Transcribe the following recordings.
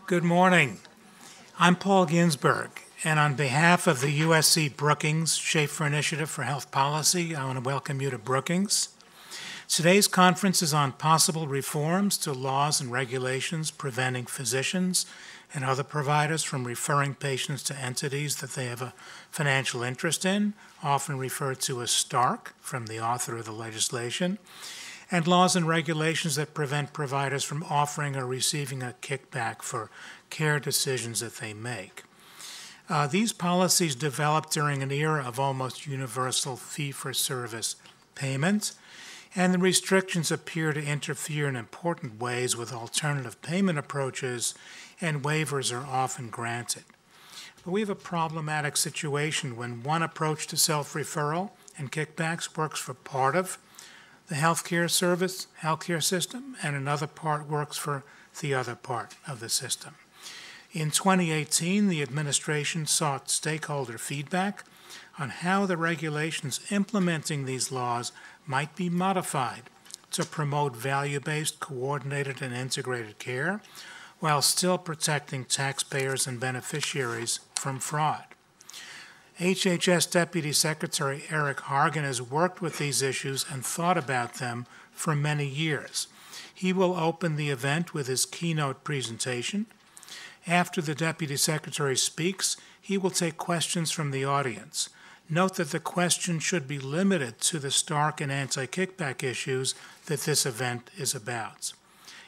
Good morning. I'm Paul Ginsberg, and on behalf of the USC-Brookings Schaeffer Initiative for Health Policy, I want to welcome you to Brookings. Today's conference is on possible reforms to laws and regulations preventing physicians and other providers from referring patients to entities that they have a financial interest in, often referred to as STARK, from the author of the legislation, and laws and regulations that prevent providers from offering or receiving a kickback for care decisions that they make. These policies developed during an era of almost universal fee-for-service payment, and the restrictions appear to interfere in important ways with alternative payment approaches, and waivers are often granted. But we have a problematic situation when one approach to self-referral and kickbacks works for part of the healthcare system, and another part works for the other part of the system. In 2018, the administration sought stakeholder feedback on how the regulations implementing these laws might be modified to promote value-based, coordinated, and integrated care while still protecting taxpayers and beneficiaries from fraud. HHS Deputy Secretary Eric Hargan has worked with these issues and thought about them for many years. He will open the event with his keynote presentation. After the Deputy Secretary speaks, he will take questions from the audience. Note that the question should be limited to the STARK and anti-kickback issues that this event is about.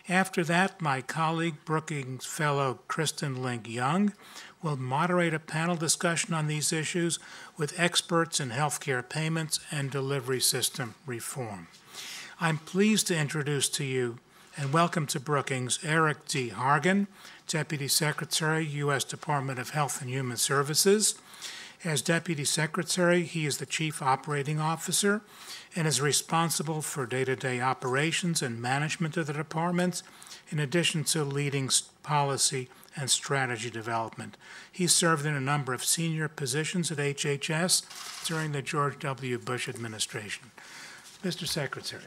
After that, my colleague, Brookings Fellow Kristen Link-Young, will moderate a panel discussion on these issues with experts in healthcare payments and delivery system reform. I'm pleased to introduce to you and welcome to Brookings Eric D. Hargan, Deputy Secretary, U.S. Department of Health and Human Services. As Deputy Secretary, he is the Chief Operating Officer and is responsible for day-to-day operations and management of the department, in addition to leading policy and strategy development. He served in a number of senior positions at HHS during the George W. Bush administration. Mr. Secretary.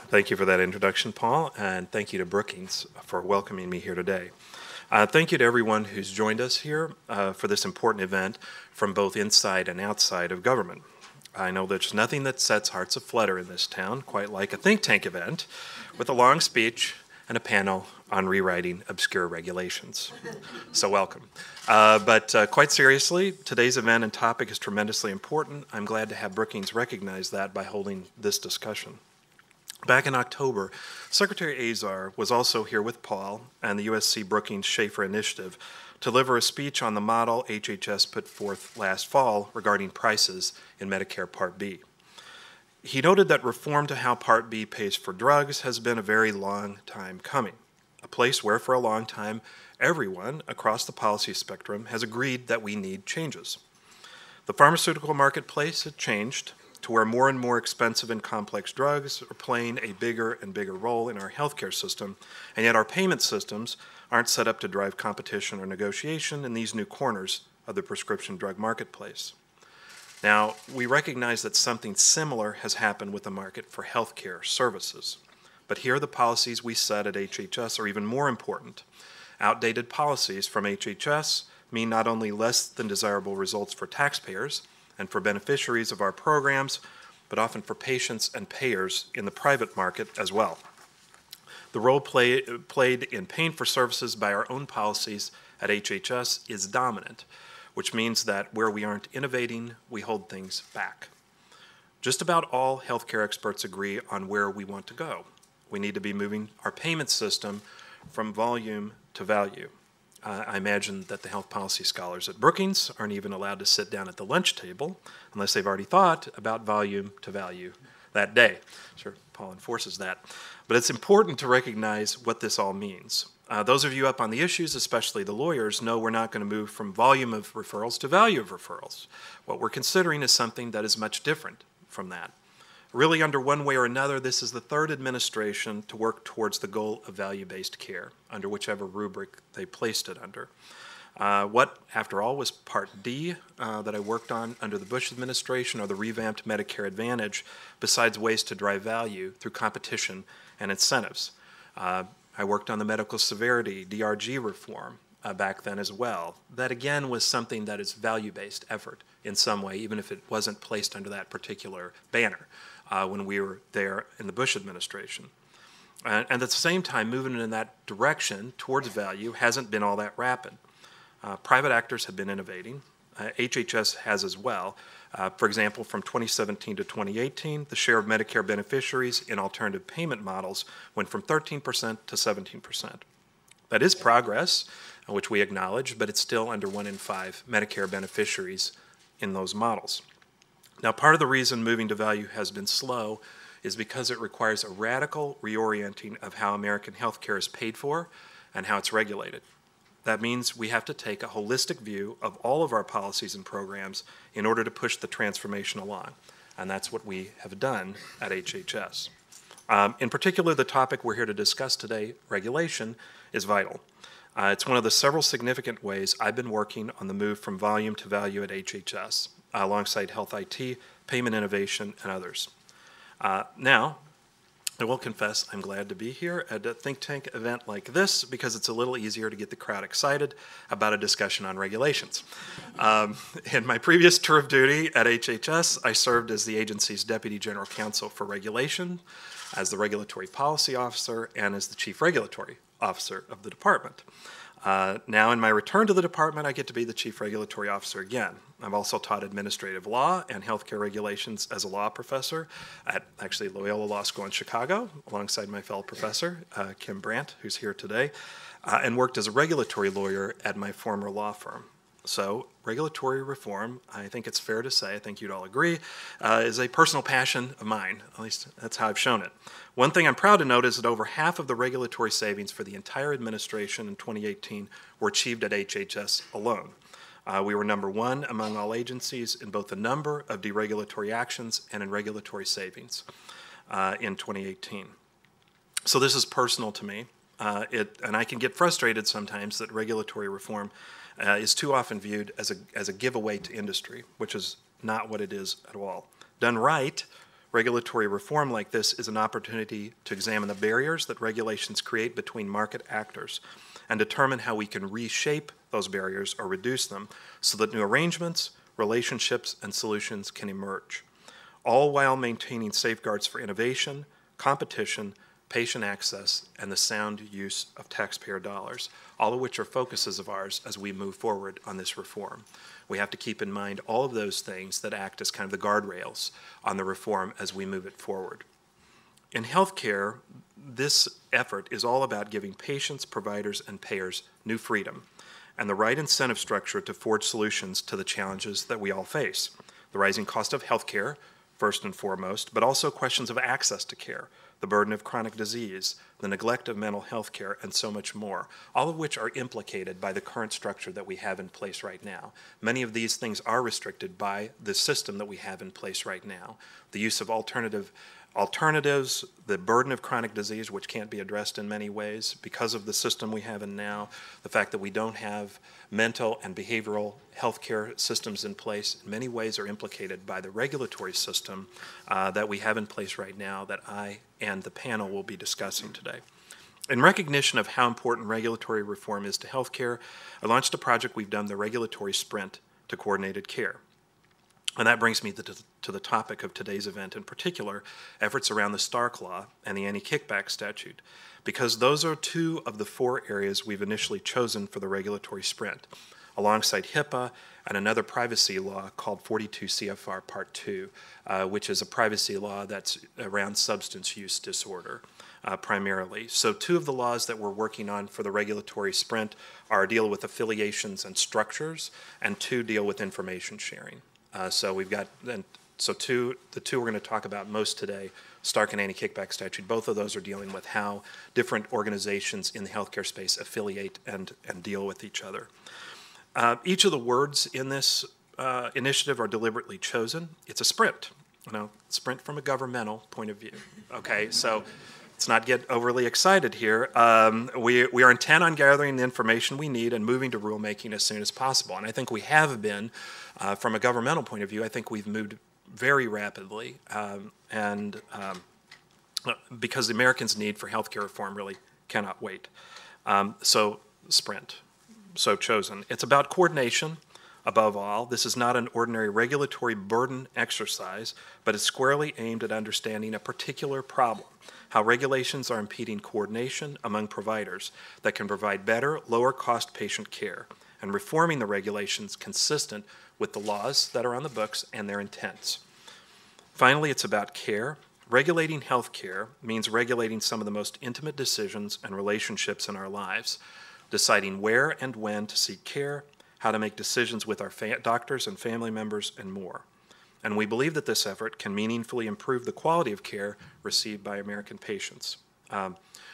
Thank you for that introduction, Paul, and thank you to Brookings for welcoming me here today. Thank you to everyone who's joined us here for this important event from both inside and outside of government. I know there's nothing that sets hearts aflutter in this town, quite like a think tank event, with a long speech and a panel on rewriting obscure regulations. So welcome. But quite seriously, today's event and topic is tremendously important. I'm glad to have Brookings recognize that by holding this discussion. Back in October, Secretary Azar was also here with Paul and the USC-Brookings Schaeffer Initiative to deliver a speech on the model HHS put forth last fall regarding prices in Medicare Part B. He noted that reform to how Part B pays for drugs has been a very long time coming, a place where for a long time everyone across the policy spectrum has agreed that we need changes. The pharmaceutical marketplace had changed to where more and more expensive and complex drugs are playing a bigger and bigger role in our healthcare system, and yet our payment systems aren't set up to drive competition or negotiation in these new corners of the prescription drug marketplace. Now, we recognize that something similar has happened with the market for healthcare services, but here the policies we set at HHS are even more important. Outdated policies from HHS mean not only less than desirable results for taxpayers and for beneficiaries of our programs, but often for patients and payers in the private market as well. The role played in paying for services by our own policies at HHS is dominant, which means that where we aren't innovating, we hold things back. Just about all healthcare experts agree on where we want to go. We need to be moving our payment system from volume to value. I imagine that the health policy scholars at Brookings aren't even allowed to sit down at the lunch table unless they've already thought about volume to value that day. Sure, Paul enforces that. But it's important to recognize what this all means. Those of you up on the issues, especially the lawyers, know we're not going to move from volume of referrals to value of referrals. What we're considering is something that is much different from that. Really, under one way or another, this is the third administration to work towards the goal of value-based care, under whichever rubric they placed it under. What, after all, was Part D that I worked on under the Bush administration, or the revamped Medicare Advantage, besides ways to drive value through competition and incentives. I worked on the medical severity, DRG reform back then as well. That, again, was something that is value-based effort in some way, even if it wasn't placed under that particular banner when we were there in the Bush administration. And at the same time, moving in that direction towards value hasn't been all that rapid. Private actors have been innovating. HHS has as well. For example, from 2017 to 2018, the share of Medicare beneficiaries in alternative payment models went from 13% to 17%. That is progress, which we acknowledge, but it's still under 1 in 5 Medicare beneficiaries in those models. Now, part of the reason moving to value has been slow is because it requires a radical reorienting of how American healthcare is paid for and how it's regulated. That means we have to take a holistic view of all of our policies and programs in order to push the transformation along. And that's what we have done at HHS. In particular, the topic we're here to discuss today, regulation, is vital. It's one of the several significant ways I've been working on the move from volume to value at HHS, alongside health IT, payment innovation, and others. Now, I will confess I'm glad to be here at a think tank event like this because it's a little easier to get the crowd excited about a discussion on regulations. In my previous tour of duty at HHS, I served as the agency's Deputy General Counsel for Regulation, as the Regulatory Policy Officer, and as the Chief Regulatory Officer of the department. Now in my return to the department, I get to be the Chief Regulatory Officer again. I've also taught administrative law and healthcare regulations as a law professor at actually Loyola Law School in Chicago, alongside my fellow professor, Kim Brandt, who's here today, and worked as a regulatory lawyer at my former law firm. So regulatory reform, I think it's fair to say, I think you'd all agree, is a personal passion of mine. At least that's how I've shown it. One thing I'm proud to note is that over half of the regulatory savings for the entire administration in 2018 were achieved at HHS alone. We were #1 among all agencies in both the number of deregulatory actions and in regulatory savings in 2018. So this is personal to me, and I can get frustrated sometimes that regulatory reform is too often viewed as a giveaway to industry, which is not what it is at all. Done right, regulatory reform like this is an opportunity to examine the barriers that regulations create between market actors and determine how we can reshape those barriers or reduce them so that new arrangements, relationships, and solutions can emerge, all while maintaining safeguards for innovation, competition, patient access, and the sound use of taxpayer dollars, all of which are focuses of ours as we move forward on this reform. We have to keep in mind all of those things that act as kind of the guardrails on the reform as we move it forward. In healthcare, this effort is all about giving patients, providers, and payers new freedom and the right incentive structure to forge solutions to the challenges that we all face. The rising cost of healthcare, first and foremost, but also questions of access to care, the burden of chronic disease, the neglect of mental health care, and so much more, all of which are implicated by the current structure that we have in place right now. Many of these things are restricted by the system that we have in place right now. The use of alternatives, the burden of chronic disease, which can't be addressed in many ways because of the system we have in now, the fact that we don't have mental and behavioral health care systems in place, in many ways are implicated by the regulatory system that we have in place right now that I and the panel will be discussing today. In recognition of how important regulatory reform is to healthcare, I launched a project we've done, the Regulatory Sprint to Coordinated Care. And that brings me to the topic of today's event, in particular, efforts around the Stark Law and the Anti-Kickback statute, because those are two of the 4 areas we've initially chosen for the regulatory sprint, alongside HIPAA and another privacy law called 42 CFR Part 2, which is a privacy law that's around substance use disorder primarily. So 2 of the laws that we're working on for the regulatory sprint are deal with affiliations and structures, and 2 deal with information sharing. So we've got So the two we're going to talk about most today, Stark and Anti-Kickback statute, both of those are dealing with how different organizations in the healthcare space affiliate and deal with each other. Each of the words in this initiative are deliberately chosen. It's a sprint, sprint from a governmental point of view. Okay, so let's not get overly excited here. We are intent on gathering the information we need and moving to rulemaking as soon as possible. And I think we have been, from a governmental point of view, I think we've moved very rapidly, because the Americans' need for healthcare reform really cannot wait. So sprint, so chosen. It's about coordination. Above all, this is not an ordinary regulatory burden exercise, but it's squarely aimed at understanding a particular problem, how regulations are impeding coordination among providers that can provide better, lower-cost patient care, and reforming the regulations consistent with the laws that are on the books and their intents. Finally, it's about care. Regulating health care means regulating some of the most intimate decisions and relationships in our lives, deciding where and when to seek care, how to make decisions with our doctors and family members, and more. And we believe that this effort can meaningfully improve the quality of care received by American patients.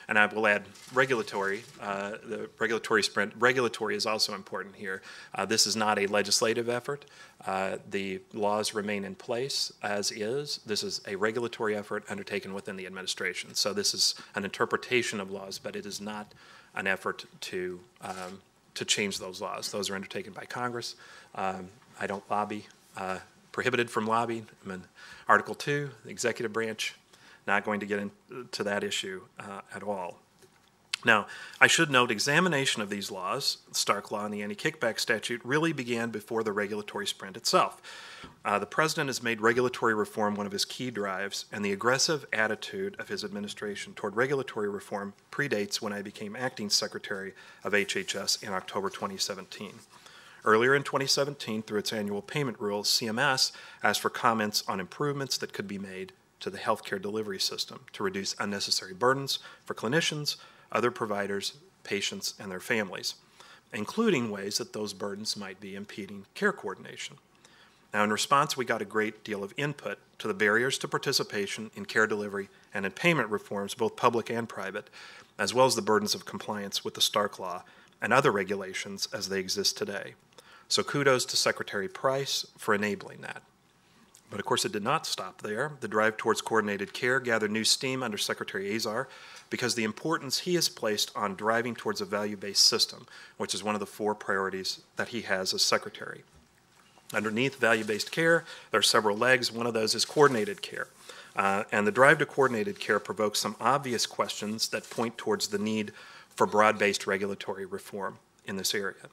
And I will add regulatory, the regulatory sprint. Regulatory is also important here. This is not a legislative effort. The laws remain in place as is. This is a regulatory effort undertaken within the administration. So this is an interpretation of laws, but it is not an effort to change those laws. Those are undertaken by Congress. I don't lobby, prohibited from lobbying. I'm in Article 2, the executive branch. Not going to get into that issue at all. Now, I should note examination of these laws, the Stark Law and the Anti-Kickback statute, really began before the regulatory sprint itself. The President has made regulatory reform one of his key drives, and the aggressive attitude of his administration toward regulatory reform predates when I became acting Secretary of HHS in October 2017. Earlier in 2017, through its annual payment rules, CMS asked for comments on improvements that could be made to the healthcare delivery system to reduce unnecessary burdens for clinicians, other providers, patients, and their families, including ways that those burdens might be impeding care coordination. Now, in response, we got a great deal of input to the barriers to participation in care delivery and in payment reforms, both public and private, as well as the burdens of compliance with the Stark Law and other regulations as they exist today. So kudos to Secretary Price for enabling that. But of course, it did not stop there. The drive towards coordinated care gathered new steam under Secretary Azar because the importance he has placed on driving towards a value-based system, which is one of the 4 priorities that he has as Secretary. Underneath value-based care, there are several legs. One of those is coordinated care. And the drive to coordinated care provokes some obvious questions that point towards the need for broad-based regulatory reform in this area.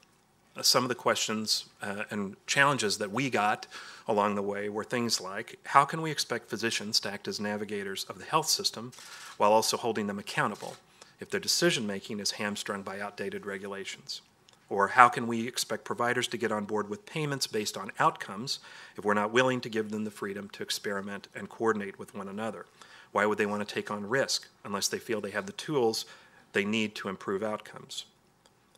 Some of the questions and challenges that we got along the way were things like, how can we expect physicians to act as navigators of the health system while also holding them accountable if their decision-making is hamstrung by outdated regulations? Or how can we expect providers to get on board with payments based on outcomes if we're not willing to give them the freedom to experiment and coordinate with one another? Why would they want to take on risk unless they feel they have the tools they need to improve outcomes?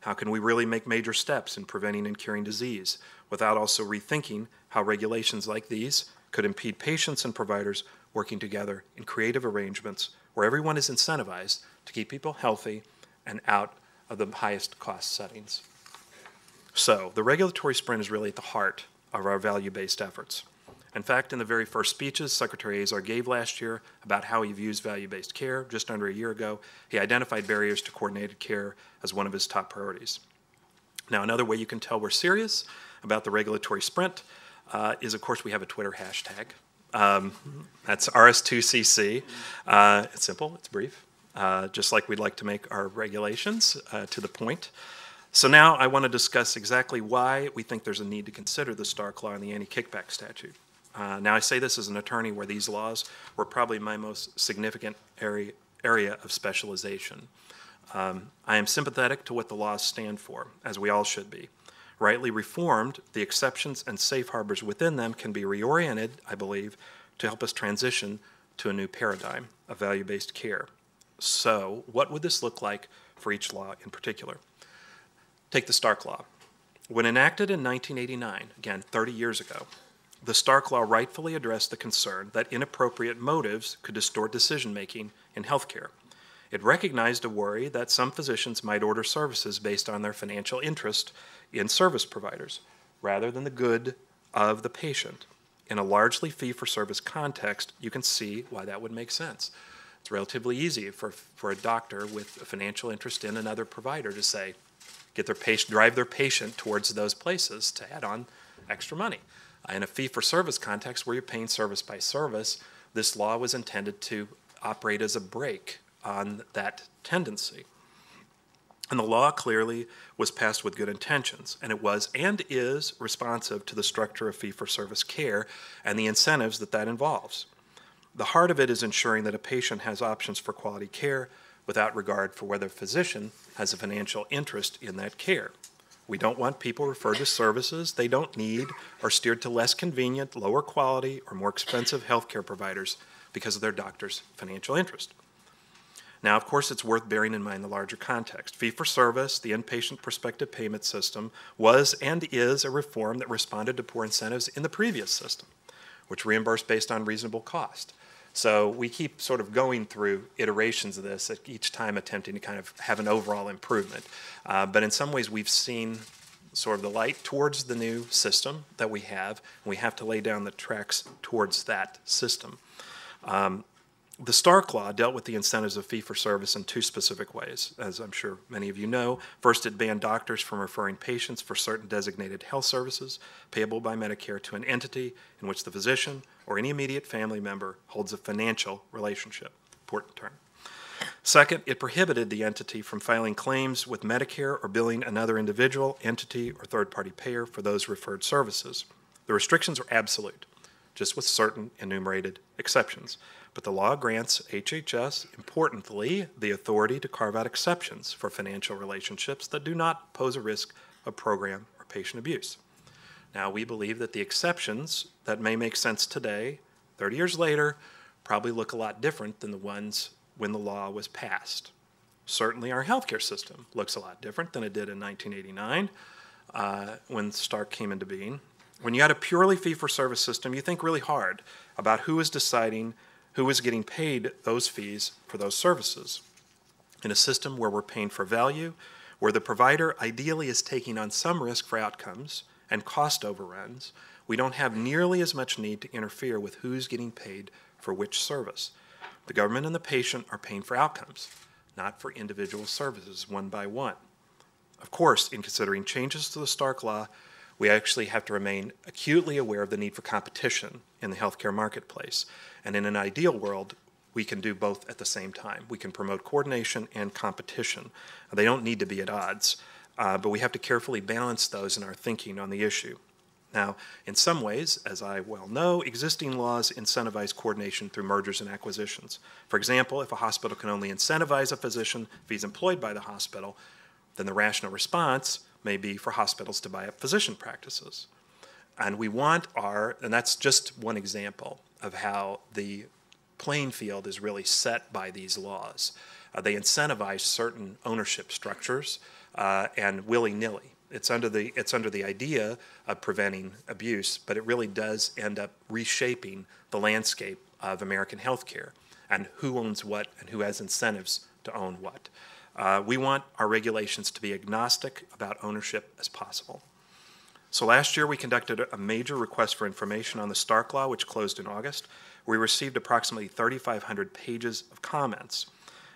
How can we really make major steps in preventing and curing disease without also rethinking how regulations like these could impede patients and providers working together in creative arrangements where everyone is incentivized to keep people healthy and out of the highest cost settings? So the regulatory sprint is really at the heart of our value-based efforts. In fact, in the very first speeches Secretary Azar gave last year about how he views value-based care, just under a year ago, he identified barriers to coordinated care as one of his top priorities. Now, another way you can tell we're serious about the regulatory sprint is, of course, we have a Twitter hashtag. That's RS2CC. It's simple, it's brief, just like we'd like to make our regulations to the point. So now I want to discuss exactly why we think there's a need to consider the Stark Law and the Anti-Kickback statute. Now, I say this as an attorney where these laws were probably my most significant area of specialization. I am sympathetic to what the laws stand for, as we all should be. Rightly reformed, the exceptions and safe harbors within them can be reoriented, I believe, to help us transition to a new paradigm of value-based care. So, what would this look like for each law in particular? Take the Stark Law. When enacted in 1989, again, 30 years ago, The Stark Law rightfully addressed the concern that inappropriate motives could distort decision-making in healthcare. It recognized a worry that some physicians might order services based on their financial interest in service providers, rather than the good of the patient. In a largely fee-for-service context, you can see why that would make sense. It's relatively easy for a doctor with a financial interest in another provider to say, drive their patient towards those places to add on extra money. In a fee-for-service context where you're paying service by service, this law was intended to operate as a brake on that tendency. And the law clearly was passed with good intentions, and it was and is responsive to the structure of fee-for-service care and the incentives that involves. The heart of it is ensuring that a patient has options for quality care without regard for whether a physician has a financial interest in that care. We don't want people referred to services they don't need or steered to less convenient, lower quality, or more expensive healthcare providers because of their doctor's financial interest. Now, of course, it's worth bearing in mind the larger context. Fee-for-service, the inpatient prospective payment system, was and is a reform that responded to poor incentives in the previous system, which reimbursed based on reasonable cost. So we keep sort of going through iterations of this, at each time attempting to kind of have an overall improvement. But in some ways, we've seen sort of the light towards the new system that we have, and we have to lay down the tracks towards that system. The Stark Law dealt with the incentives of fee-for-service in two specific ways, as I'm sure many of you know. First, it banned doctors from referring patients for certain designated health services payable by Medicare to an entity in which the physician or any immediate family member holds a financial relationship. Important term. Second, it prohibited the entity from filing claims with Medicare or billing another individual, entity, or third-party payer for those referred services. The restrictions are absolute, just with certain enumerated exceptions. But the law grants HHS, importantly, the authority to carve out exceptions for financial relationships that do not pose a risk of program or patient abuse. Now, we believe that the exceptions that may make sense today, 30 years later, probably look a lot different than the ones when the law was passed. Certainly, our healthcare system looks a lot different than it did in 1989 when Stark came into being. When you had a purely fee-for-service system, you think really hard about who is deciding who is getting paid those fees for those services. In a system where we're paying for value, where the provider ideally is taking on some risk for outcomes and cost overruns, we don't have nearly as much need to interfere with who's getting paid for which service. The government and the patient are paying for outcomes, not for individual services one by one. Of course, in considering changes to the Stark Law, we actually have to remain acutely aware of the need for competition in the healthcare marketplace. And in an ideal world, we can do both at the same time. We can promote coordination and competition. They don't need to be at odds, but we have to carefully balance those in our thinking on the issue. Now, in some ways, as I well know, existing laws incentivize coordination through mergers and acquisitions. For example, if a hospital can only incentivize a physician if he's employed by the hospital, then the rational response may be for hospitals to buy up physician practices. And we want and that's just one example of how the playing field is really set by these laws. They incentivize certain ownership structures and willy-nilly. It's under the idea of preventing abuse, but it really does end up reshaping the landscape of American healthcare and who owns what and who has incentives to own what. We want our regulations to be agnostic about ownership as possible. So last year we conducted a major request for information on the Stark Law, which closed in August. We received approximately 3,500 pages of comments.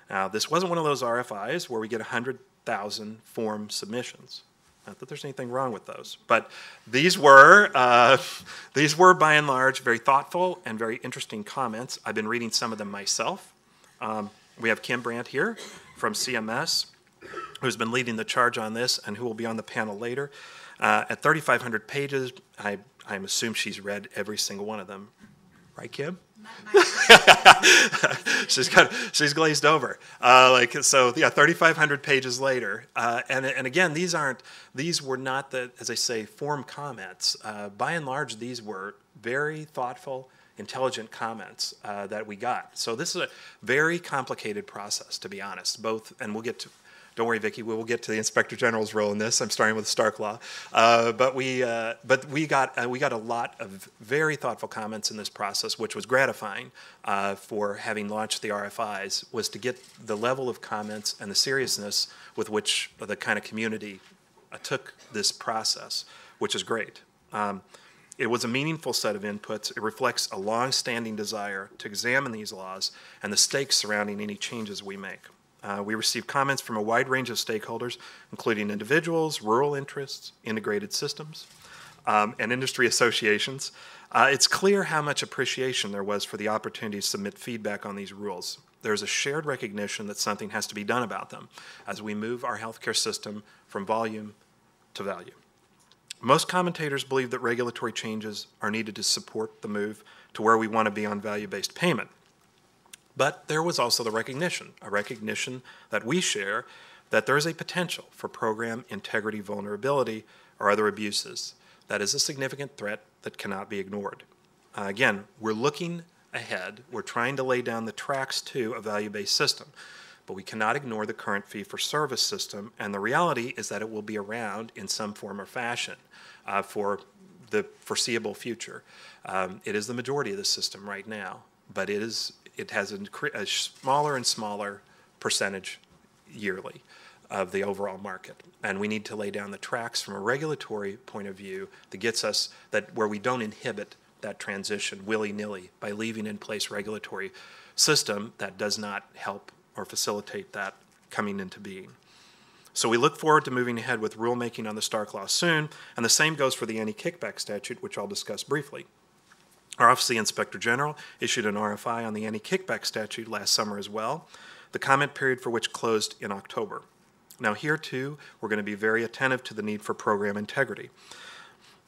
Now, this wasn't one of those RFIs where we get 100,000 form submissions. Not that there's anything wrong with those, but these were by and large very thoughtful and very interesting comments. I've been reading some of them myself. We have Kim Brandt here from CMS, who's been leading the charge on this and who will be on the panel later. At 3,500 pages, I assume she's read every single one of them. Right, Kim? She's glazed over. 3,500 pages later, and again, these were not as I say, form comments. By and large, these were very thoughtful, intelligent comments that we got. So this is a very complicated process, to be honest. And we'll get to Don't worry, Vicki, we will get to the Inspector General's role in this. I'm starting with the Stark Law. But we got a lot of very thoughtful comments in this process, which was gratifying for having launched the RFIs, was to get the level of comments and the seriousness with which the kind of community took this process, which is great. It was a meaningful set of inputs. It reflects a long-standing desire to examine these laws and the stakes surrounding any changes we make. We received comments from a wide range of stakeholders, including individuals, rural interests, integrated systems, and industry associations. It's clear how much appreciation there was for the opportunity to submit feedback on these rules. There's a shared recognition that something has to be done about them as we move our healthcare system from volume to value. Most commentators believe that regulatory changes are needed to support the move to where we want to be on value-based payment. But there was also a recognition that we share, that there is a potential for program integrity vulnerability or other abuses. That is a significant threat that cannot be ignored. Again, we're looking ahead. We're trying to lay down the tracks to a value-based system, but we cannot ignore the current fee-for-service system, and the reality is that it will be around in some form or fashion for the foreseeable future. It is the majority of the system right now, but it has a smaller and smaller percentage yearly of the overall market. And we need to lay down the tracks from a regulatory point of view that gets us where we don't inhibit that transition willy-nilly by leaving in place regulatory system that does not help or facilitate that coming into being. So we look forward to moving ahead with rulemaking on the Stark Law soon, and the same goes for the Anti-Kickback statute, which I'll discuss briefly. Our Office of the Inspector General issued an RFI on the Anti-Kickback statute last summer as well, the comment period for which closed in October. Now here too, we're going to be very attentive to the need for program integrity.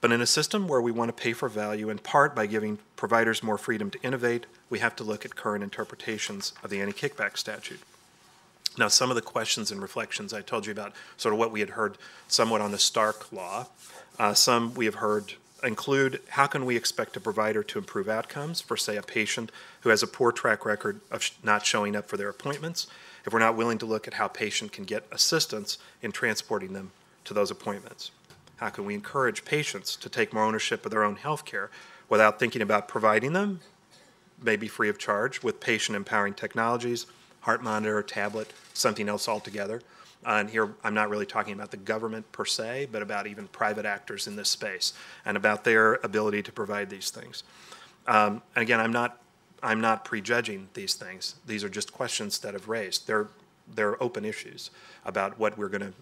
But in a system where we want to pay for value in part by giving providers more freedom to innovate, we have to look at current interpretations of the Anti-Kickback statute. Now, some of the questions and reflections I told you about, sort of what we had heard somewhat on the Stark Law, some we have heard include, how can we expect a provider to improve outcomes for, say, a patient who has a poor track record of not showing up for their appointments, if we're not willing to look at how patient can get assistance in transporting them to those appointments? How can we encourage patients to take more ownership of their own health care without thinking about providing them, maybe free of charge, with patient-empowering technologies, heart monitor, tablet, something else altogether? And here I'm not really talking about the government per se, but about even private actors in this space and about their ability to provide these things. And again, I'm not prejudging these things. These are just questions that have raised. They're open issues about what we're going to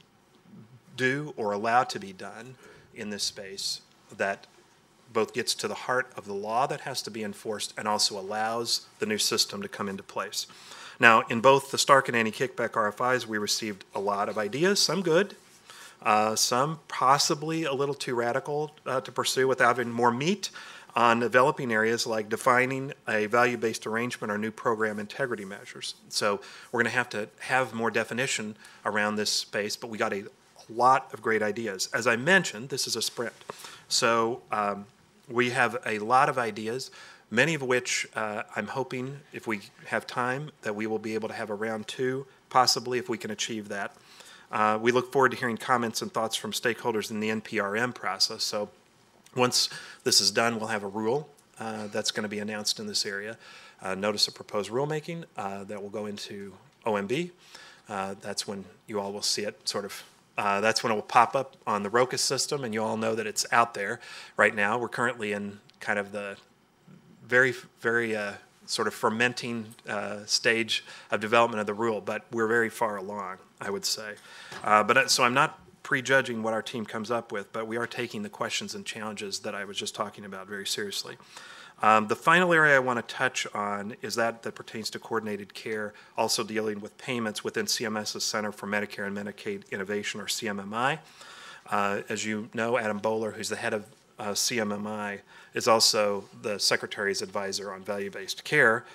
do or allow to be done in this space that both gets to the heart of the law that has to be enforced and also allows the new system to come into place. Now, in both the Stark and Anti-Kickback RFIs, we received a lot of ideas, some good, some possibly a little too radical to pursue without having more meat on developing areas like defining a value-based arrangement or new program integrity measures. So we're going to have more definition around this space, but we got a lot of great ideas. As I mentioned, this is a sprint. So we have a lot of ideas, many of which I'm hoping, if we have time, that we will be able to have a round two, possibly, if we can achieve that. We look forward to hearing comments and thoughts from stakeholders in the NPRM process. So once this is done, we'll have a rule that's going to be announced in this area, notice of proposed rulemaking that will go into OMB. That's when you all will see it sort of. That's when it will pop up on the ROCA system, and you all know that it's out there right now. We're currently in kind of the very sort of fermenting stage of development of the rule, but we're very far along, I would say. So I'm not prejudging what our team comes up with, but we are taking the questions and challenges that I was just talking about very seriously. The final area I want to touch on is that pertains to coordinated care, also dealing with payments within CMS's Center for Medicare and Medicaid Innovation, or CMMI. As you know, Adam Bowler, who's the head of CMMI, is also the Secretary's advisor on value-based care,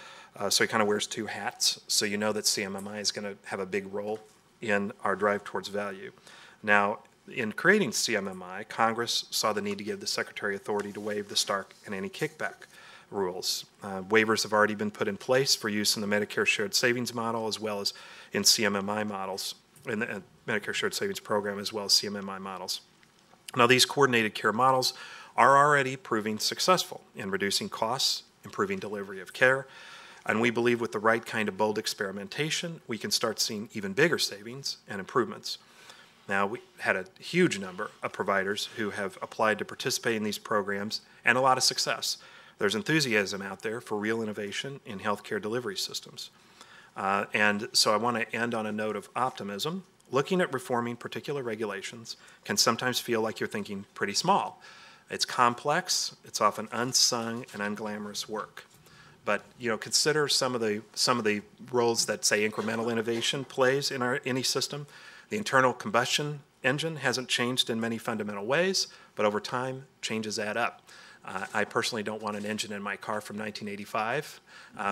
so he kind of wears two hats. So you know that CMMI is going to have a big role in our drive towards value. Now, in creating CMMI, Congress saw the need to give the Secretary authority to waive the Stark and Anti-Kickback rules. Waivers have already been put in place for use in the Medicare shared savings model as well as in CMMI models. in the Medicare Shared Savings Program, as well as CMMI models. Now, these coordinated care models are already proving successful in reducing costs, improving delivery of care, and we believe with the right kind of bold experimentation, we can start seeing even bigger savings and improvements. Now, we had a huge number of providers who have applied to participate in these programs and a lot of success. There's enthusiasm out there for real innovation in healthcare delivery systems. And so I want to end on a note of optimism. Looking at reforming particular regulations can sometimes feel like you're thinking pretty small. It's complex, it's often unsung and unglamorous work. But consider some of the roles that, say, incremental innovation plays in any system. The internal combustion engine hasn't changed in many fundamental ways, but over time, changes add up. I personally don't want an engine in my car from 1985,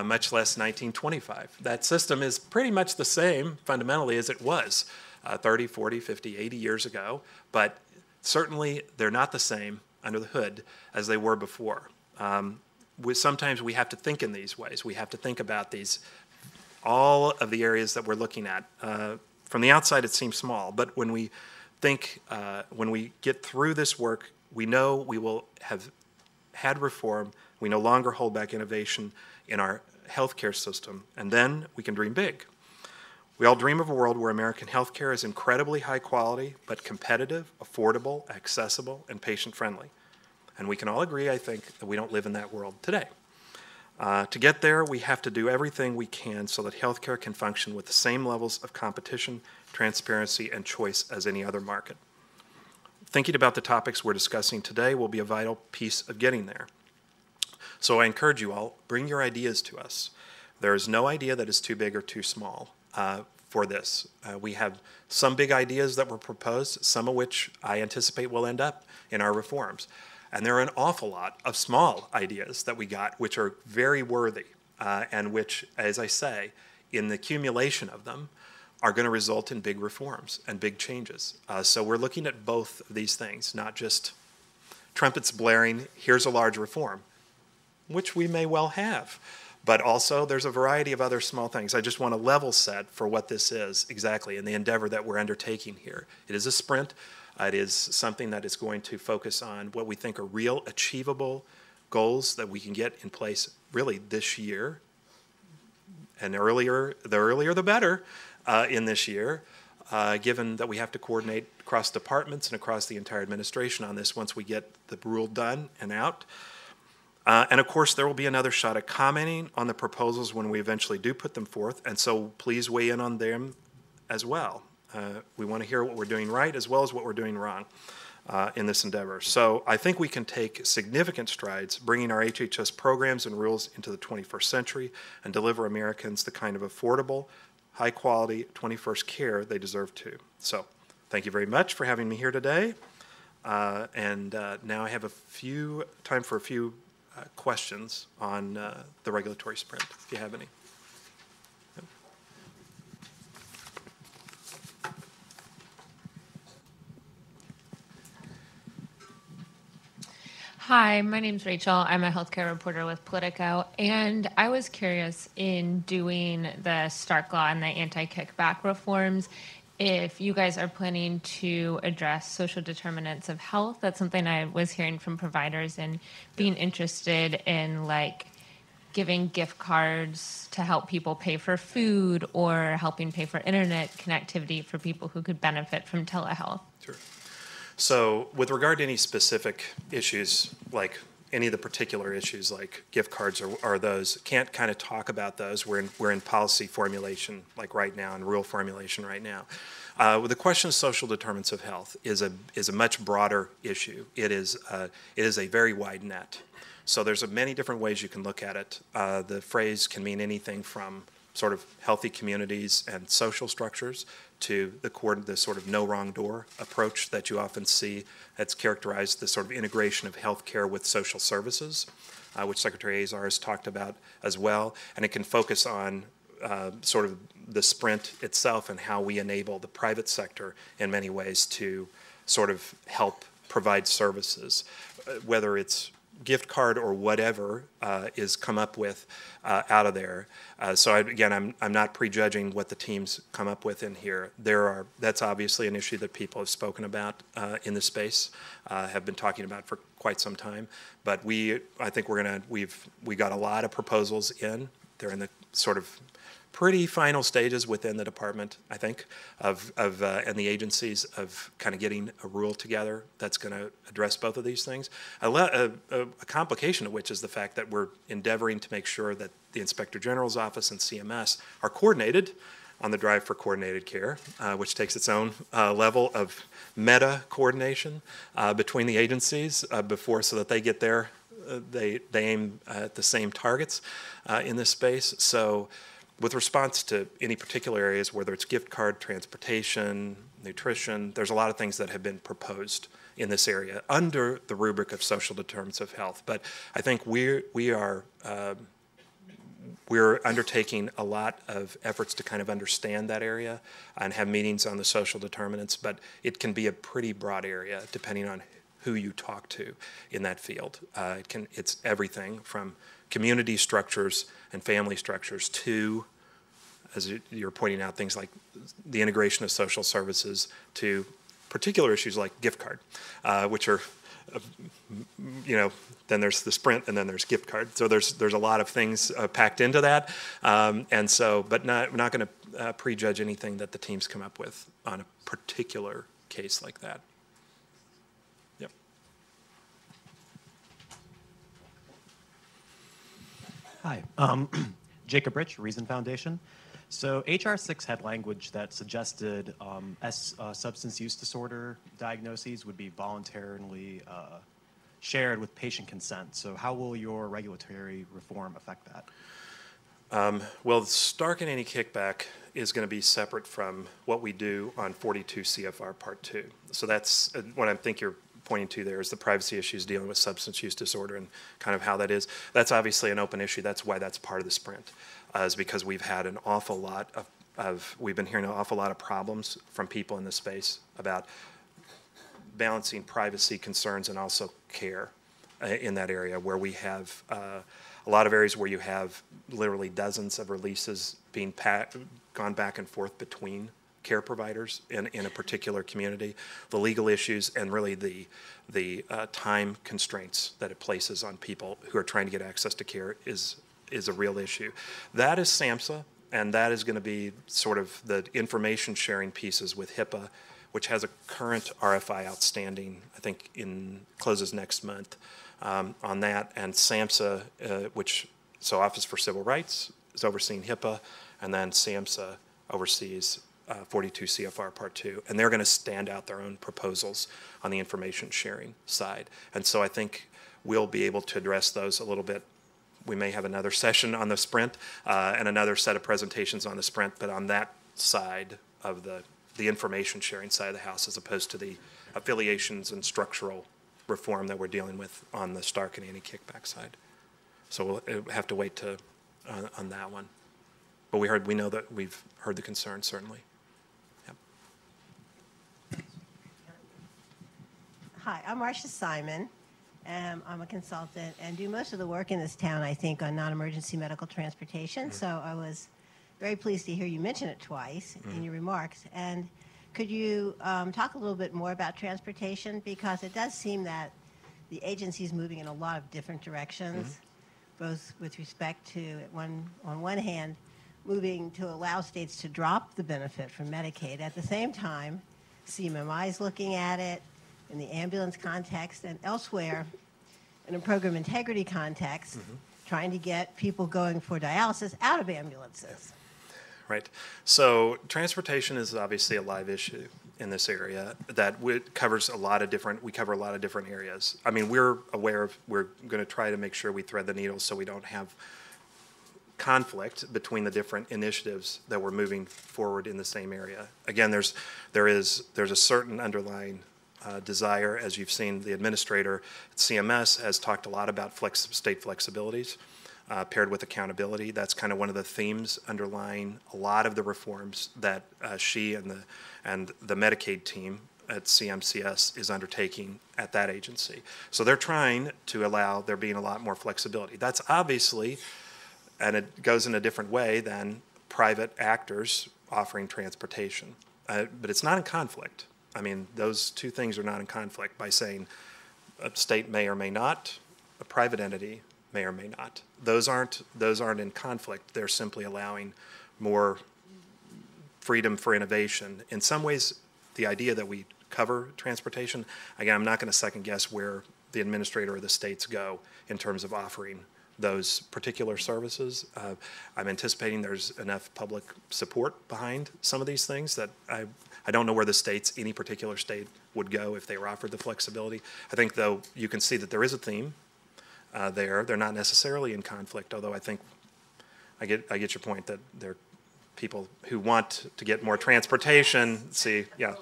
much less 1925. That system is pretty much the same fundamentally as it was 30, 40, 50, 80 years ago, but certainly they're not the same under the hood as they were before. Sometimes we have to think in these ways. We have to think about all of the areas that we're looking at. From the outside, it seems small, but when we think, when we get through this work, we know we will have had reform. We no longer hold back innovation in our healthcare system, and then we can dream big. We all dream of a world where American healthcare is incredibly high quality, but competitive, affordable, accessible, and patient-friendly. And we can all agree, I think, that we don't live in that world today. To get there, we have to do everything we can so that healthcare can function with the same levels of competition, transparency, and choice as any other market. Thinking about the topics we're discussing today will be a vital piece of getting there. So I encourage you all, bring your ideas to us. There is no idea that is too big or too small for this. We have some big ideas that were proposed, some of which I anticipate will end up in our reforms. And there are an awful lot of small ideas that we got, which are very worthy, and which, as I say, in the accumulation of them, are going to result in big reforms and big changes. So we're looking at both of these things, not just trumpets blaring, here's a large reform, which we may well have. But also there's a variety of other small things. I just want to level set for what this is exactly in the endeavor that we're undertaking here. It is a sprint. It is something that is going to focus on what we think are real achievable goals that we can get in place really this year. And the earlier the better in this year, given that we have to coordinate across departments and across the entire administration on this once we get the rule done and out. And of course, there will be another shot at commenting on the proposals when we eventually do put them forth, and so please weigh in on them as well. We want to hear what we're doing right as well as what we're doing wrong in this endeavor. So I think we can take significant strides bringing our HHS programs and rules into the 21st century and deliver Americans the kind of affordable, high-quality 21st care they deserve too. So thank you very much for having me here today. And now I have time for a few questions on the regulatory sprint, if you have any. Hi, my name's Rachel. I'm a healthcare reporter with Politico, and I was curious in doing the Stark Law and the anti-kickback reforms, if you guys are planning to address social determinants of health. That's something I was hearing from providers and being interested in, like giving gift cards to help people pay for food or helping pay for internet connectivity for people who could benefit from telehealth. Sure. So with regard to any specific issues, like any of the particular issues like gift cards or those, can't kind of talk about those. We're in policy formulation like right now and rule formulation right now. The question of social determinants of health is a much broader issue. It is a very wide net. So there's many different ways you can look at it. The phrase can mean anything from sort of healthy communities and social structures to the sort of no wrong door approach that you often see. That's characterized the sort of integration of healthcare with social services, which Secretary Azar has talked about as well. And it can focus on sort of the sprint itself and how we enable the private sector in many ways to sort of help provide services, whether it's gift card or whatever is come up with out of there. Again, I'm not prejudging what the teams come up with in here. That's obviously an issue that people have spoken about in the space, have been talking about for quite some time. But I think we got a lot of proposals in. They're in the sort of pretty final stages within the department, I think, and the agencies of kind of getting a rule together that's going to address both of these things. A complication of which is the fact that we're endeavoring to make sure that the Inspector General's office and CMS are coordinated on the drive for coordinated care, which takes its own level of meta coordination between the agencies so that they get there. They aim at the same targets in this space. So, with response to any particular areas, whether it's gift card, transportation, nutrition, there's a lot of things that have been proposed in this area under the rubric of social determinants of health. But I think we're undertaking a lot of efforts to kind of understand that area and have meetings on the social determinants, but it can be a pretty broad area depending on who you talk to in that field. It's everything from community structures and family structures to, as you're pointing out, things like the integration of social services to particular issues like gift card, which are, then there's the Sprint and then there's gift card. So there's a lot of things packed into that. But we're not going to prejudge anything that the teams come up with on a particular case like that. Yep. Hi, Jacob Rich, Reason Foundation. So HR 6 had language that suggested substance use disorder diagnoses would be voluntarily shared with patient consent. So how will your regulatory reform affect that? Well, Stark and Anti-Kickback is going to be separate from what we do on 42 CFR Part 2. So that's what I think you're pointing to there is the privacy issues dealing with substance use disorder and kind of how that is. That's obviously an open issue. That's why that's part of the Sprint, is because we've had an awful lot we've been hearing an awful lot of problems from people in this space about balancing privacy concerns and also care in that area, where we have a lot of areas where you have literally dozens of releases being gone back and forth between care providers in a particular community, the legal issues, and really the time constraints that it places on people who are trying to get access to care is a real issue. That is SAMHSA, and that is going to be sort of the information sharing pieces with HIPAA, which has a current RFI outstanding, I think closes next month on that, and SAMHSA, so Office for Civil Rights is overseeing HIPAA, and then SAMHSA oversees 42 CFR Part 2, and they're going to stand out their own proposals on the information sharing side. And so I think we'll be able to address those a little bit. We may have another session on the Sprint and another set of presentations on the Sprint, but on that side of the information sharing side of the house, as opposed to the affiliations and structural reform that we're dealing with on the Stark and Anti-Kickback side. So we'll have to wait on that one. But we know that we've heard the concern, certainly. Hi, I'm Marcia Simon. I'm a consultant and do most of the work in this town, I think, on non-emergency medical transportation. So I was very pleased to hear you mention it twice in your remarks. And could you talk a little bit more about transportation? Because it does seem that the agency is moving in a lot of different directions, both with respect to, on one hand, moving to allow states to drop the benefit from Medicaid. At the same time, CMMI is looking at it in the ambulance context and elsewhere in a program integrity context, trying to get people going for dialysis out of ambulances. Right. So transportation is obviously a live issue in this area that covers a lot of different areas. I mean, we're going to try to make sure we thread the needle so we don't have conflict between the different initiatives that we're moving forward in the same area. Again, there's a certain underlying desire, as you've seen. The administrator at CMS has talked a lot about state flexibilities paired with accountability. That's kind of one of the themes underlying a lot of the reforms that she and the Medicaid team at CMCS is undertaking at that agency. So they're trying to allow there being a lot more flexibility. That's obviously, and it goes in a different way than private actors offering transportation. But it's not in conflict. I mean, those two things are not in conflict by saying a state may or may not, a private entity may or may not. Those aren't in conflict. They're simply allowing more freedom for innovation. In some ways, the idea that we cover transportation, again, I'm not going to second guess where the administrator or the states go in terms of offering those particular services. I'm anticipating there's enough public support behind some of these things that I don't know where the states, any particular state, would go if they were offered the flexibility. I think, though, you can see that there is a theme there. They're not necessarily in conflict, although I think I get your point that there are people who want to get more transportation. See, yeah.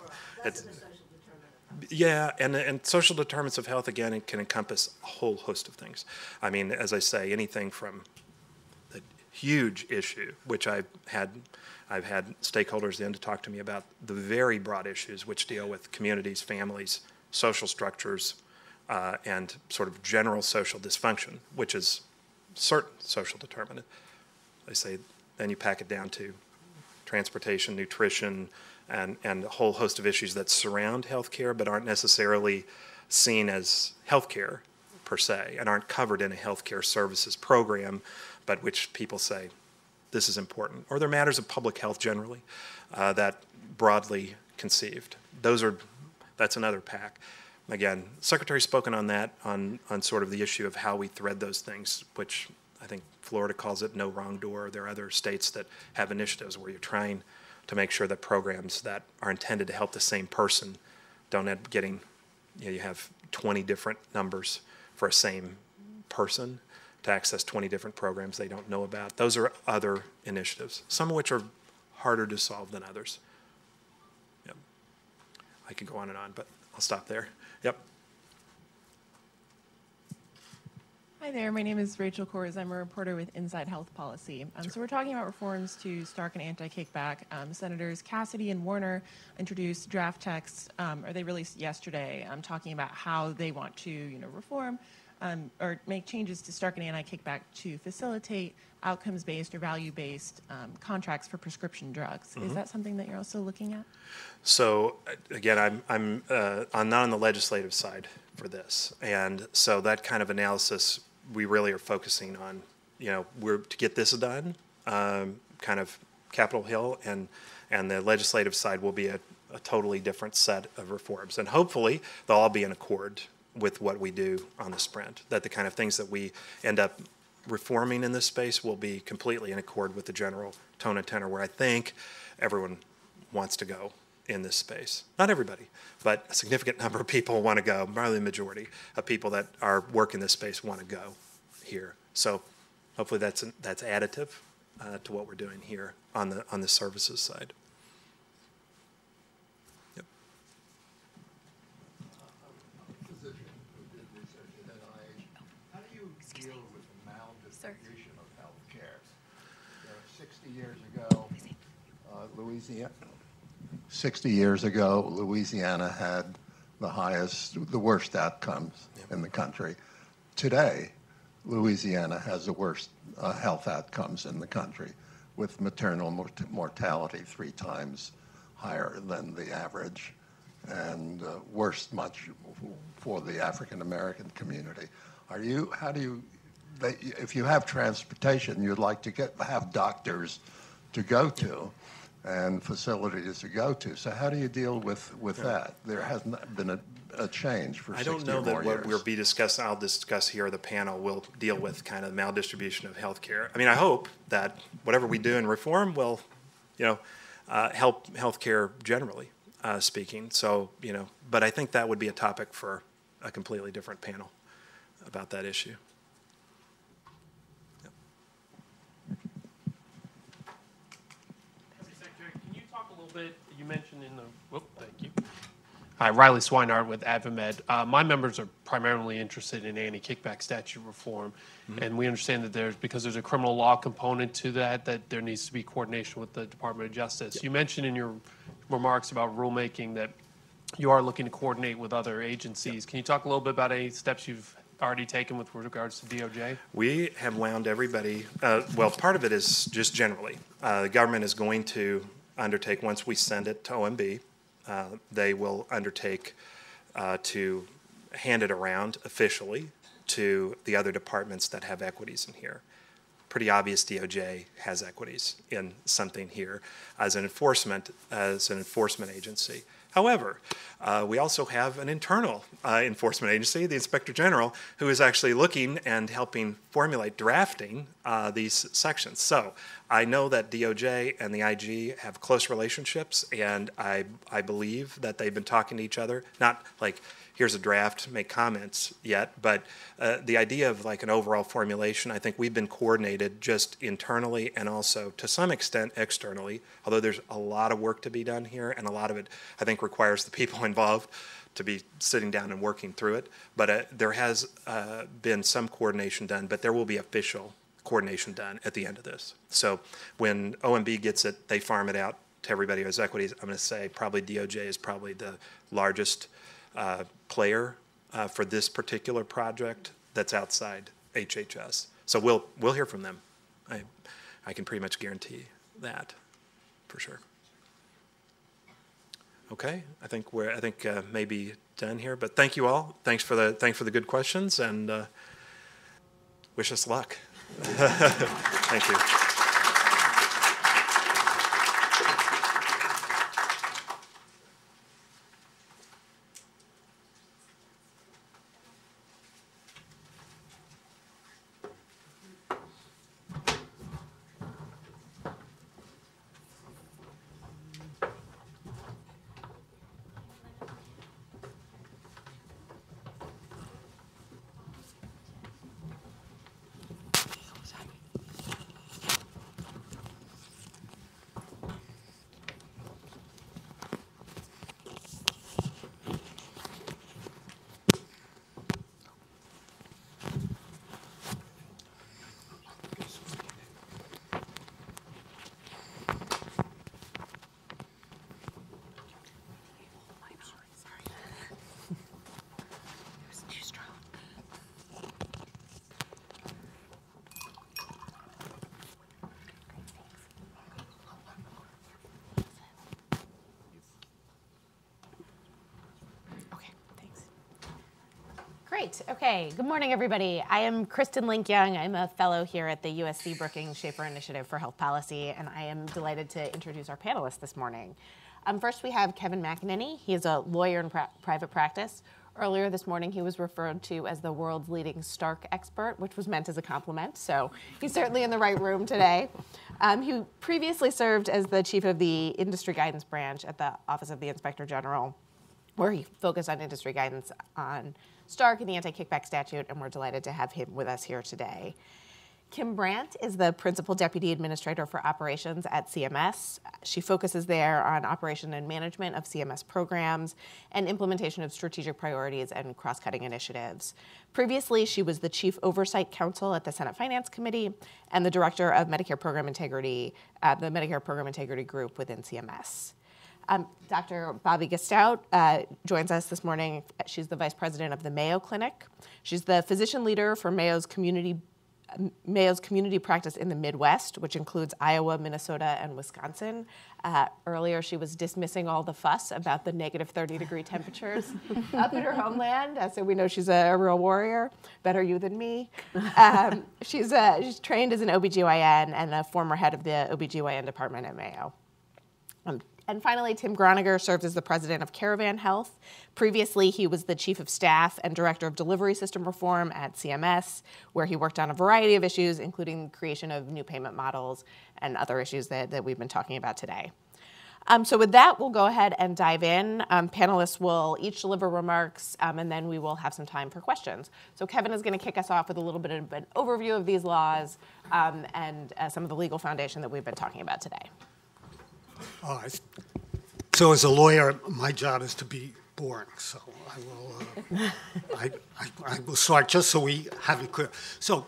Yeah, and social determinants of health, again, it can encompass a whole host of things. I mean, as I say, anything from the huge issue, which I've had stakeholders in to talk to me about the very broad issues which deal with communities, families, social structures, and sort of general social dysfunction, which is certain social determinant. They say, then you pack it down to transportation, nutrition, and a whole host of issues that surround healthcare but aren't necessarily seen as healthcare per se and aren't covered in a healthcare services program, but which people say this is important. Or they're matters of public health generally that broadly conceived. That's another pack. Again, Secretary's spoken on that, on sort of the issue of how we thread those things, which I think Florida calls it no wrong door. There are other states that have initiatives where you're trying to make sure that programs that are intended to help the same person don't end up getting, you have 20 different numbers for a same person to access 20 different programs they don't know about. Those are other initiatives, some of which are harder to solve than others. Yep. I could go on and on, but I'll stop there. Yep. Hi there, my name is Rachel Kors. I'm a reporter with Inside Health Policy. So we're talking about reforms to Stark and anti-kickback. Senators Cassidy and Warner introduced draft texts, or they released yesterday, talking about how they want to, reform or make changes to Stark and anti-kickback to facilitate outcomes-based or value-based contracts for prescription drugs. Mm-hmm. Is that something that you're also looking at? So again, I'm not on the legislative side for this, and so that kind of analysis we really are focusing on. We're to get this done, kind of Capitol Hill, and the legislative side will be a totally different set of reforms, and hopefully they'll all be in accord with what we do on the sprint. That the kind of things that we end up reforming in this space will be completely in accord with the general tone and tenor where I think everyone wants to go in this space. Not everybody, but a significant number of people want to go, probably the majority of people that are work in this space want to go here. So hopefully that's additive to what we're doing here on the services side. Yep. Physician who did research at NIH. How do you deal with the maldistribution of health care? 60 years ago, Louisiana had the worst outcomes in the country. Today, Louisiana has the worst health outcomes in the country, with maternal mortality 3 times higher than the average, and worse much for the African American community. If you have transportation, you'd like to have doctors to go to and facilities to go to. So how do you deal with that? There has not been a change for 60 or more years. I don't know that what we'll be discussing, I'll discuss here, the panel will deal with kind of maldistribution of healthcare. I mean, I hope that whatever we do in reform will, help healthcare generally speaking. So, but I think that would be a topic for a completely different panel about that issue. You mentioned thank you. Hi, Riley Swinehart with AdvaMed. My members are primarily interested in anti-kickback statute reform, and we understand that because there's a criminal law component to that there needs to be coordination with the Department of Justice. You mentioned in your remarks about rulemaking that you are looking to coordinate with other agencies. Can you talk a little bit about any steps you've already taken with regards to DOJ? We have wound everybody, well, part of it is just generally. The government is going to undertake, once we send it to OMB, they will undertake to hand it around officially to the other departments that have equities in here. Pretty obvious DOJ has equities in something here as an enforcement agency. However, we also have an internal enforcement agency, the Inspector General, who is actually looking and helping formulate, drafting these sections. So I know that DOJ and the IG have close relationships, and I believe that they've been talking to each other, not like, here's a draft, make comments yet, but the idea of like an overall formulation, I think we've been coordinated just internally and also to some extent externally, although there's a lot of work to be done here, and a lot of it I think requires the people involved to be sitting down and working through it. But there has been some coordination done, but there will be official coordination done at the end of this. So when OMB gets it, they farm it out to everybody who has equities. I'm going to say probably DOJ is probably the largest player for this particular project that's outside HHS. So we'll hear from them. I can pretty much guarantee that for sure. Okay, I think maybe done here, but thank you all. Thanks for the good questions, and wish us luck. Thank you. Great. Okay. Good morning, everybody. I am Kristen Link-Young. I'm a fellow here at the USC-Brookings Schaeffer Initiative for Health Policy, and I am delighted to introduce our panelists this morning. First, we have Kevin McEnany. He is a lawyer in private practice. Earlier this morning, he was referred to as the world's leading Stark expert, which was meant as a compliment, so he's certainly in the right room today. He previously served as the chief of the industry guidance branch at the Office of the Inspector General, where he focused on industry guidance on Stark and the anti-kickback statute, and we're delighted to have him with us here today. Kim Brandt is the Principal Deputy Administrator for Operations at CMS. She focuses there on operation and management of CMS programs and implementation of strategic priorities and cross-cutting initiatives. Previously, she was the Chief Oversight Counsel at the Senate Finance Committee and the Director of Medicare Program Integrity at the Medicare Program Integrity Group within CMS. Dr. Bobby Gestout joins us this morning. She's the Vice President of the Mayo Clinic. She's the physician leader for Mayo's community practice in the Midwest, which includes Iowa, Minnesota, and Wisconsin. Earlier, she was dismissing all the fuss about the negative 30-degree temperatures up in her homeland, so we know she's a real warrior. Better you than me. She's trained as an OBGYN and a former head of the OBGYN department at Mayo. And finally, Tim Groniger serves as the president of Caravan Health. Previously, he was the chief of staff and director of delivery system reform at CMS, where he worked on a variety of issues, including the creation of new payment models and other issues that we've been talking about today. So with that, we'll go ahead and dive in. Panelists will each deliver remarks, and then we will have some time for questions. So Kevin is going to kick us off with a little bit of an overview of these laws and some of the legal foundation that we've been talking about today. So as a lawyer, my job is to be boring. So I will start just so we have it clear. So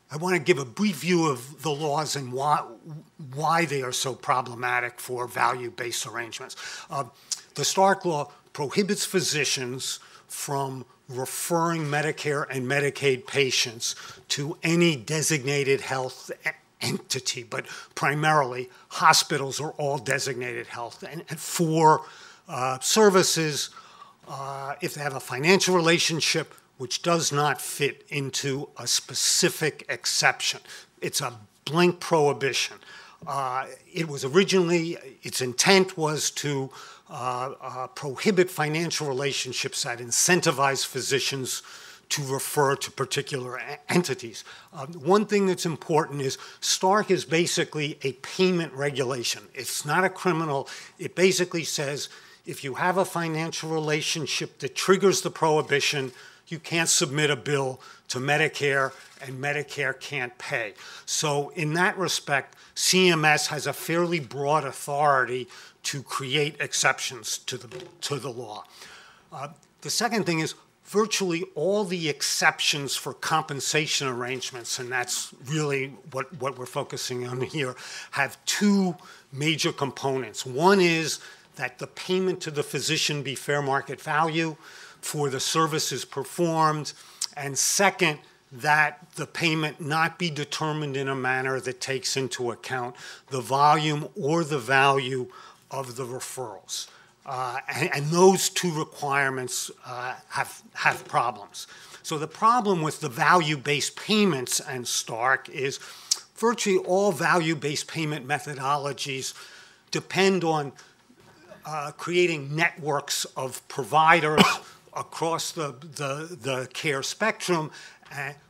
I want to give a brief view of the laws and why they are so problematic for value-based arrangements. The Stark Law prohibits physicians from referring Medicare and Medicaid patients to any designated health entity, but primarily hospitals are all designated health. And for services, if they have a financial relationship which does not fit into a specific exception, it's a blank prohibition. It was originally, its intent was to prohibit financial relationships that incentivize physicians to refer to particular entities. One thing that's important is Stark is basically a payment regulation. It's not a criminal. It basically says if you have a financial relationship that triggers the prohibition, you can't submit a bill to Medicare and Medicare can't pay. So in that respect, CMS has a fairly broad authority to create exceptions to the law. The second thing is virtually all the exceptions for compensation arrangements, and that's really what we're focusing on here, have two major components. One is that the payment to the physician be fair market value for the services performed, and second, that the payment not be determined in a manner that takes into account the volume or the value of the referrals. And those two requirements have problems. So the problem with the value-based payments and Stark is virtually all value-based payment methodologies depend on creating networks of providers across the care spectrum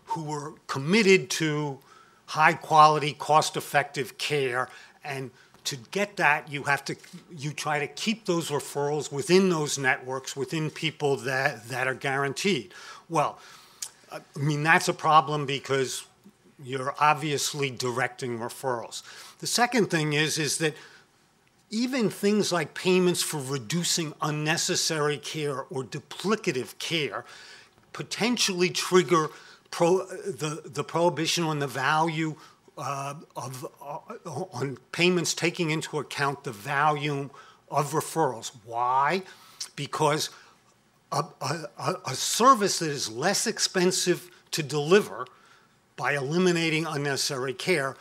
who are committed to high-quality, cost-effective care. And to get that, you try to keep those referrals within those networks, within people that are guaranteed. Well, I mean, that's a problem because you're obviously directing referrals. The second thing is that even things like payments for reducing unnecessary care or duplicative care potentially trigger the prohibition on the value on payments taking into account the value of referrals. Why? Because a service that is less expensive to deliver by eliminating unnecessary care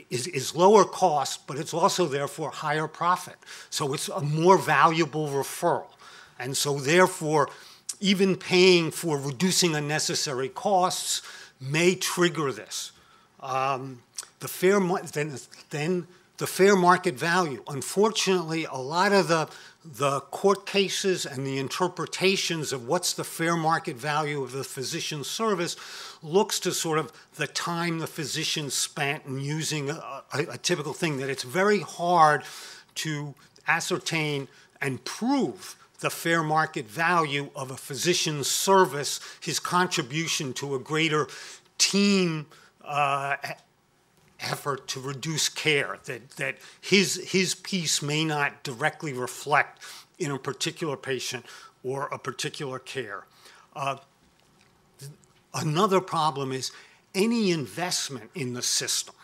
is lower cost, but it's also therefore higher profit. So it's a more valuable referral. And so therefore, even paying for reducing unnecessary costs may trigger this. Then the fair market value. Unfortunately, a lot of the court cases and the interpretations of what's the fair market value of the physician's service looks to sort of the time the physician spent in using a typical thing, that it's very hard to ascertain and prove the fair market value of a physician's service, his contribution to a greater team effort to reduce care, that his piece may not directly reflect in a particular patient or a particular care. Another problem is any investment in the system.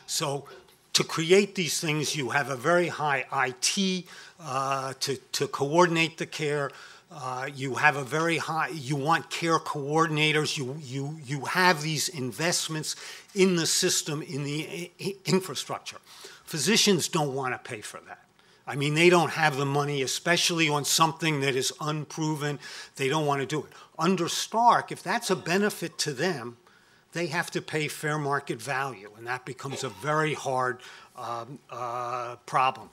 So to create these things, you have a very high IT to coordinate the care. You have a very high, you want care coordinators. You have these investments in the system, in the infrastructure. Physicians don't want to pay for that. I mean, they don't have the money, especially on something that is unproven. They don't want to do it. Under Stark, if that's a benefit to them, they have to pay fair market value, and that becomes a very hard problem.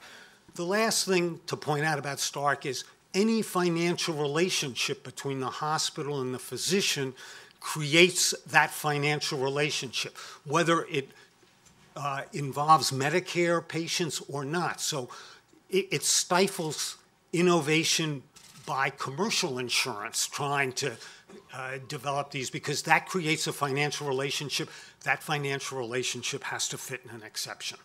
The last thing to point out about Stark is any financial relationship between the hospital and the physician creates that financial relationship, whether it involves Medicare patients or not. So it stifles innovation by commercial insurance trying to develop these, because that creates a financial relationship. That financial relationship has to fit in an exception.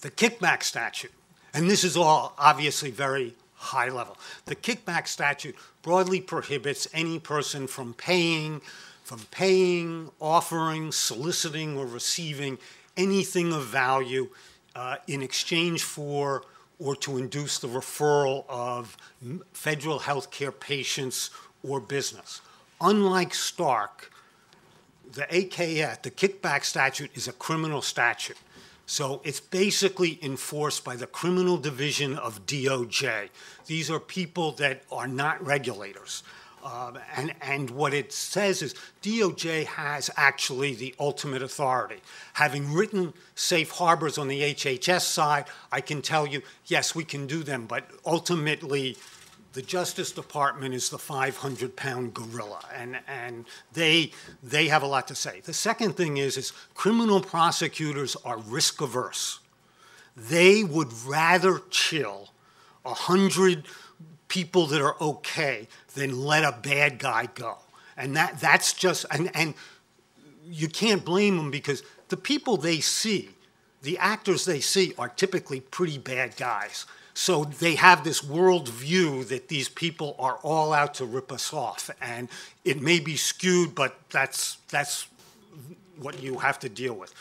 The kickback statute, and this is all obviously very high level. The kickback statute broadly prohibits any person from paying from paying, offering, soliciting, or receiving anything of value in exchange for or to induce the referral of federal health care patients or business. Unlike Stark, the AKS, the kickback statute, is a criminal statute. So it's basically enforced by the criminal division of DOJ. These are people that are not regulators. And what it says is DOJ has actually the ultimate authority. Having written safe harbors on the HHS side, I can tell you, yes, we can do them, but ultimately the Justice Department is the 500-pound gorilla, and they have a lot to say. The second thing is criminal prosecutors are risk averse. They would rather chill 100 people that are okay than let a bad guy go. And that's just, and you can't blame them, because the people they see, the actors they see, are typically pretty bad guys. So they have this world view that these people are all out to rip us off. And it may be skewed, but that's what you have to deal with.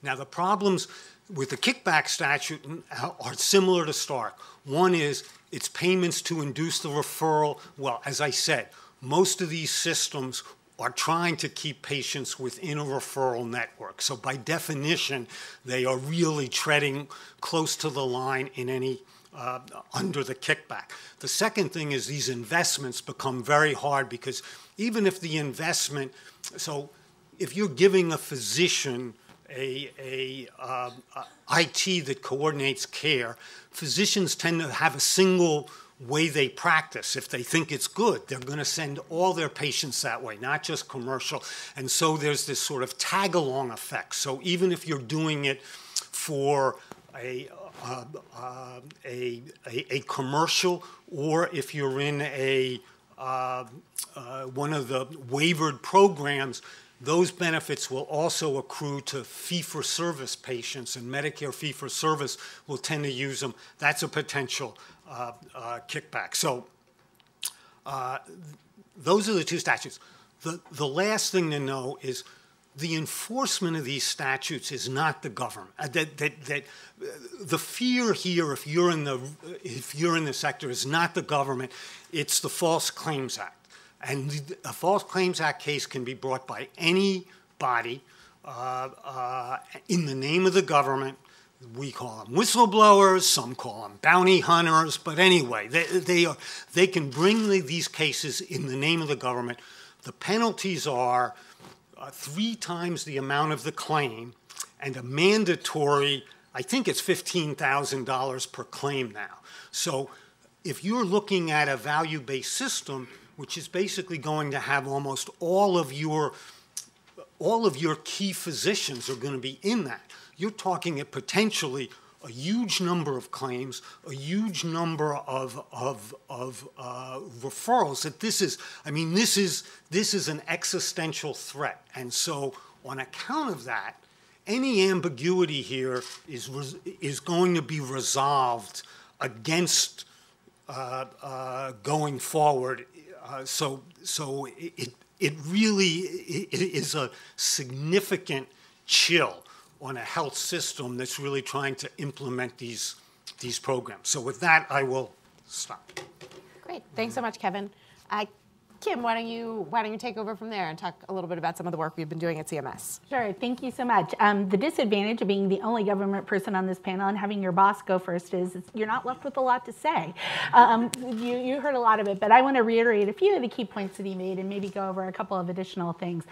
Now, the problems with the kickback statute are similar to Stark. One is it's payments to induce the referral. Well, as I said, most of these systems are trying to keep patients within a referral network. So by definition, they are really treading close to the line in any under the kickback. The second thing is these investments become very hard, because even if the investment, so if you're giving a physician IT that coordinates care, physicians tend to have a single way they practice. If they think it's good, they're going to send all their patients that way, not just commercial. And so there's this sort of tag-along effect. So even if you're doing it for a commercial, or if you're in one of the waivered programs, those benefits will also accrue to fee-for-service patients, and Medicare fee-for-service will tend to use them. That's a potential kickback. So those are the two statutes. The last thing to know is the enforcement of these statutes is not the government. The fear here, if you're in the sector, is not the government. It's the False Claims Act. And a False Claims Act case can be brought by anybody in the name of the government. We call them whistleblowers, some call them bounty hunters, but anyway, they can bring these cases in the name of the government. The penalties are 3 times the amount of the claim, and a mandatory, I think it's $15,000 per claim now. So if you're looking at a value-based system, which is basically going to have almost all of your key physicians are going to be in that, you're talking at potentially a huge number of claims, a huge number of referrals. That this is an existential threat, and so on account of that, any ambiguity here is going to be resolved against going forward. So it really is a significant chill on a health system that's really trying to implement these programs. So with that, I will stop. Great. Thanks so much, Kevin. Kim, why don't you take over from there and talk a little bit about some of the work we've been doing at CMS? Sure. Thank you so much. The disadvantage of being the only government person on this panel and having your boss go first is you're not left with a lot to say. You heard a lot of it, but I want to reiterate a few of the key points that he made and maybe go over a couple of additional things.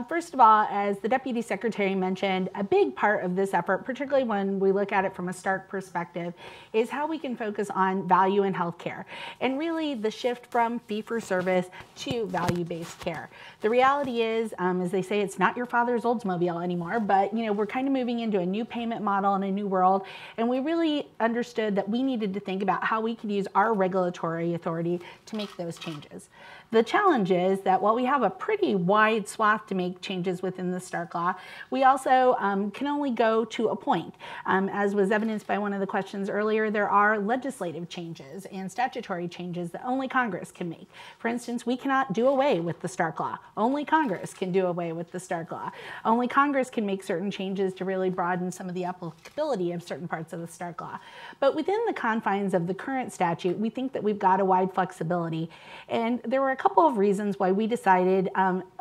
First of all, as the Deputy Secretary mentioned, a big part of this effort, particularly when we look at it from a Stark perspective, is how we can focus on value in healthcare and really the shift from fee-for-service to value-based care. The reality is, as they say, it's not your father's Oldsmobile anymore, but we're kind of moving into a new payment model and a new world, and we really understood that we needed to think about how we could use our regulatory authority to make those changes. The challenge is that while we have a pretty wide swath to make changes within the Stark law, we also can only go to a point. As was evidenced by one of the questions earlier, there are legislative changes and statutory changes that only Congress can make. For instance, we cannot do away with the Stark Law. Only Congress can do away with the Stark Law. Only Congress can make certain changes to really broaden some of the applicability of certain parts of the Stark Law. But within the confines of the current statute, we think that we've got a wide flexibility. And there were a couple of reasons why we decided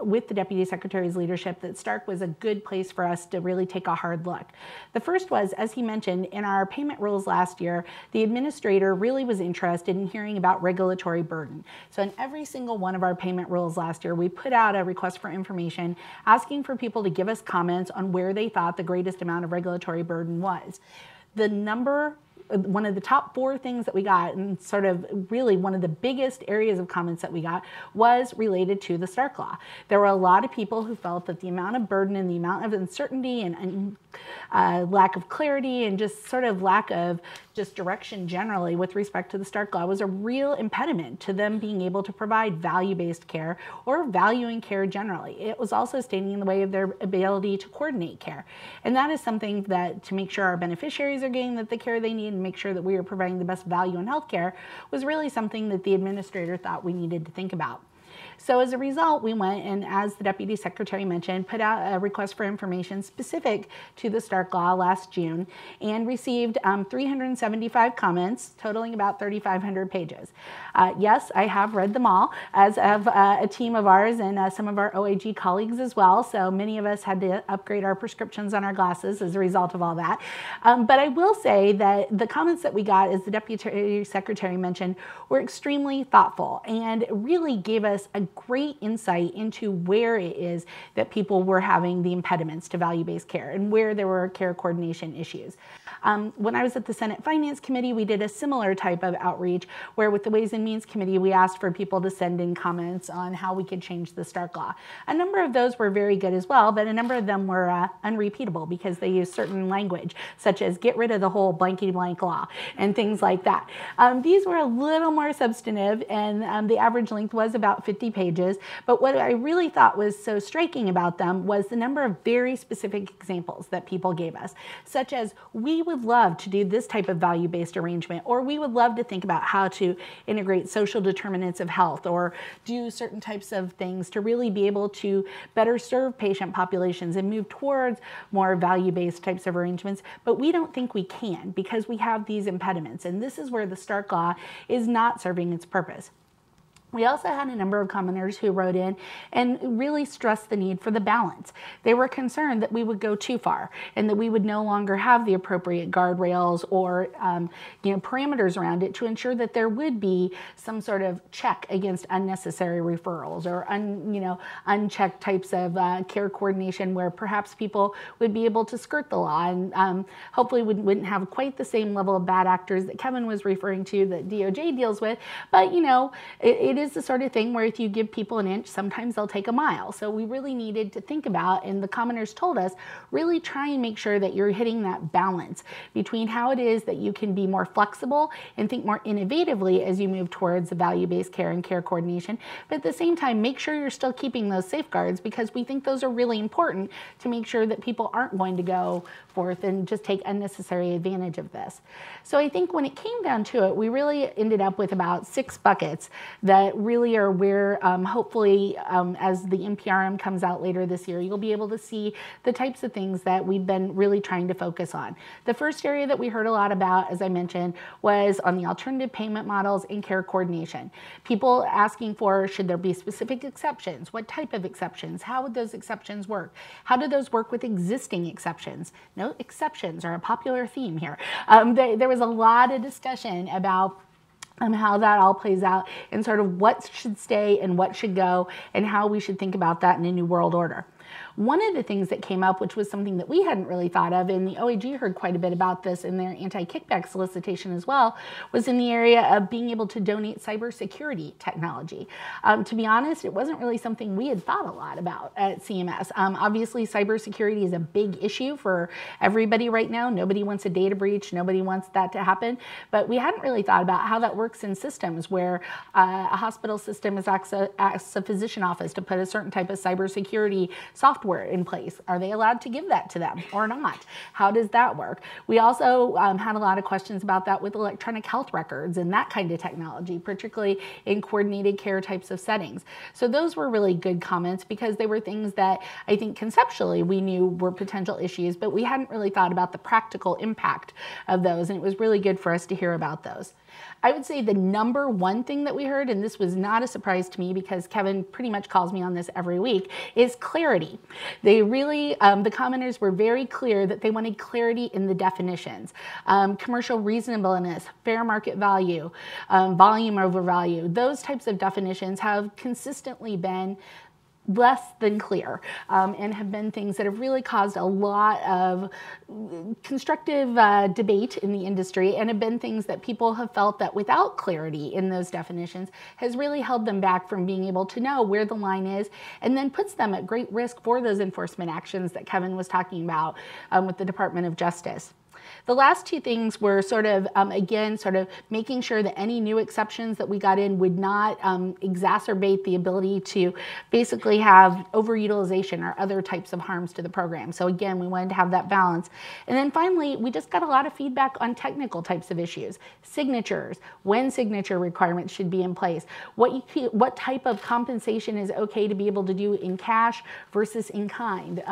with the Deputy Secretary's leadership that Stark was a good place for us to really take a hard look. The first was, as he mentioned, in our payment rules last year, the administrator really was interested in hearing about regulatory burden. So in every single one of our payment rules last year, we put out a request for information asking for people to give us comments on where they thought the greatest amount of regulatory burden was. One of the top 4 things that we got, and sort of really one of the biggest areas of comments that we got, was related to the Stark Law. There were a lot of people who felt that the amount of burden and the amount of uncertainty and lack of clarity and just sort of lack of just direction generally with respect to the Stark Law was a real impediment to them being able to provide value-based care or valuing care generally. It was also standing in the way of their ability to coordinate care. And that is something that, to make sure our beneficiaries are getting the care they need and make sure that we are providing the best value in healthcare, was really something that the administrator thought we needed to think about. So as a result, we went and, as the Deputy Secretary mentioned, put out a request for information specific to the Stark Law last June and received 375 comments, totaling about 3,500 pages. Yes, I have read them all, as have a team of ours and some of our OAG colleagues as well. So many of us had to upgrade our prescriptions on our glasses as a result of all that. But I will say that the comments that we got, as the Deputy Secretary mentioned, were extremely thoughtful and really gave us a great insight into where it is that people were having the impediments to value-based care and where there were care coordination issues. When I was at the Senate Finance Committee, we did a similar type of outreach where with the Ways and Means Committee, we asked for people to send in comments on how we could change the Stark Law. A number of those were very good as well, but a number of them were unrepeatable because they used certain language, such as get rid of the whole blankety blank law and things like that. These were a little more substantive, and the average length was about 50 pages. But what I really thought was so striking about them was the number of very specific examples that people gave us, such as, we would love to do this type of value-based arrangement, or we would love to think about how to integrate social determinants of health or do certain types of things to really be able to better serve patient populations and move towards more value-based types of arrangements. But we don't think we can because we have these impediments, and this is where the Stark Law is not serving its purpose. We also had a number of commenters who wrote in and really stressed the need for the balance. They were concerned that we would go too far and that we would no longer have the appropriate guardrails or parameters around it to ensure that there would be some sort of check against unnecessary referrals or unchecked types of care coordination where perhaps people would be able to skirt the law and hopefully wouldn't have quite the same level of bad actors that Kevin was referring to that DOJ deals with. But it is the sort of thing where if you give people an inch, sometimes they'll take a mile. So we really needed to think about, and the commenters told us, really try and make sure that you're hitting that balance between how it is that you can be more flexible and think more innovatively as you move towards the value-based care and care coordination, but at the same time, make sure you're still keeping those safeguards because we think those are really important to make sure that people aren't going to go forth and just take unnecessary advantage of this. So I think when it came down to it, we really ended up with about 6 buckets that really are where hopefully as the NPRM comes out later this year, you'll be able to see the types of things that we've been really trying to focus on. The first area that we heard a lot about, as I mentioned, was on the alternative payment models and care coordination. People asking for, should there be specific exceptions? What type of exceptions? How would those exceptions work? How do those work with existing exceptions? No, exceptions are a popular theme here. There was a lot of discussion about how that all plays out and sort of what should stay and what should go and how we should think about that in a new world order. One of the things that came up, which was something that we hadn't really thought of, and the OAG heard quite a bit about this in their anti-kickback solicitation as well, was in the area of being able to donate cybersecurity technology. To be honest, it wasn't really something we had thought a lot about at CMS. Obviously, cybersecurity is a big issue for everybody right now. Nobody wants a data breach. Nobody wants that to happen. But we hadn't really thought about how that works in systems where a hospital system asks a physician office to put a certain type of cybersecurity software in place? Are they allowed to give that to them or not? How does that work? We also had a lot of questions about that with electronic health records and that kind of technology, particularly in coordinated care types of settings. So those were really good comments because they were things that I think conceptually we knew were potential issues, but we hadn't really thought about the practical impact of those, and it was really good for us to hear about those. I would say the number one thing that we heard, and this was not a surprise to me because Kevin pretty much calls me on this every week, is clarity. They really, the commenters were very clear that they wanted clarity in the definitions. Commercial reasonableness, fair market value, volume over value, those types of definitions have consistently been less than clear and have been things that have really caused a lot of constructive debate in the industry and have been things that people have felt that without clarity in those definitions has really held them back from being able to know where the line is and then puts them at great risk for those enforcement actions that Kevin was talking about with the Department of Justice. The last two things were sort of, again, sort of making sure that any new exceptions that we got in would not exacerbate the ability to basically have overutilization or other types of harms to the program. So again, we wanted to have that balance. And then finally, we just got a lot of feedback on technical types of issues. Signatures, when signature requirements should be in place, what type of compensation is okay to be able to do in cash versus in kind.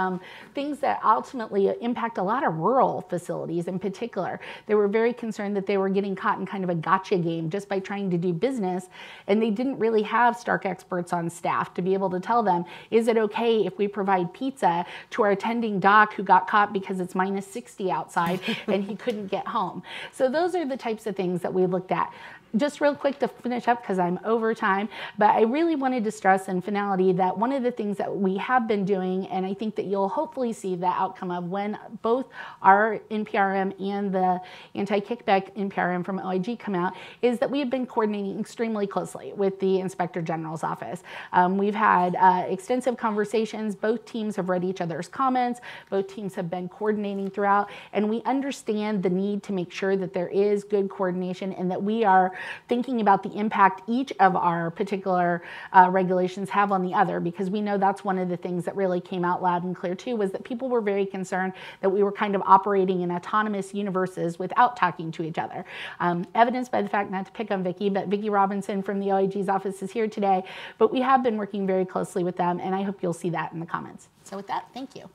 Things that ultimately impact a lot of rural facilities in particular. They were very concerned that they were getting caught in kind of a gotcha game just by trying to do business, and they didn't really have Stark experts on staff to be able to tell them, is it okay if we provide pizza to our attending doc who got caught because it's minus 60 outside and he couldn't get home? So those are the types of things that we looked at. Just real quick to finish up because I'm over time, but I really wanted to stress in finality that one of the things that we have been doing, and I think that you'll hopefully see the outcome of when both our NPRM and the anti-kickback NPRM from OIG come out, is that we have been coordinating extremely closely with the Inspector General's office. We've had extensive conversations. Both teams have read each other's comments. Both teams have been coordinating throughout, and we understand the need to make sure that there is good coordination and that we are thinking about the impact each of our particular regulations have on the other, because we know that's one of the things that really came out loud and clear too, was that people were very concerned that we were kind of operating in autonomous universes without talking to each other. Evidenced by the fact, not to pick on Vicki, but Vicki Robinson from the OIG's office is here today, but we have been working very closely with them, and I hope you'll see that in the comments. So with that, thank you.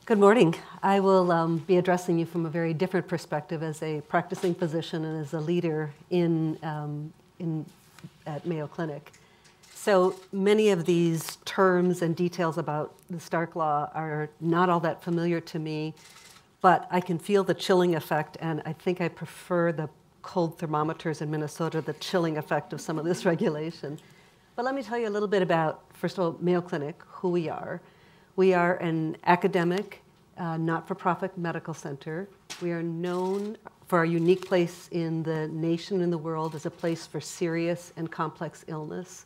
Good morning. I will be addressing you from a very different perspective as a practicing physician and as a leader at Mayo Clinic. So many of these terms and details about the Stark Law are not all that familiar to me, but I can feel the chilling effect, and I think I prefer the cold thermometers in Minnesota, the chilling effect of some of this regulation. But let me tell you a little bit about, first of all, Mayo Clinic, who we are. We are an academic, not-for-profit medical center. We are known for our unique place in the nation and the world as a place for serious and complex illness.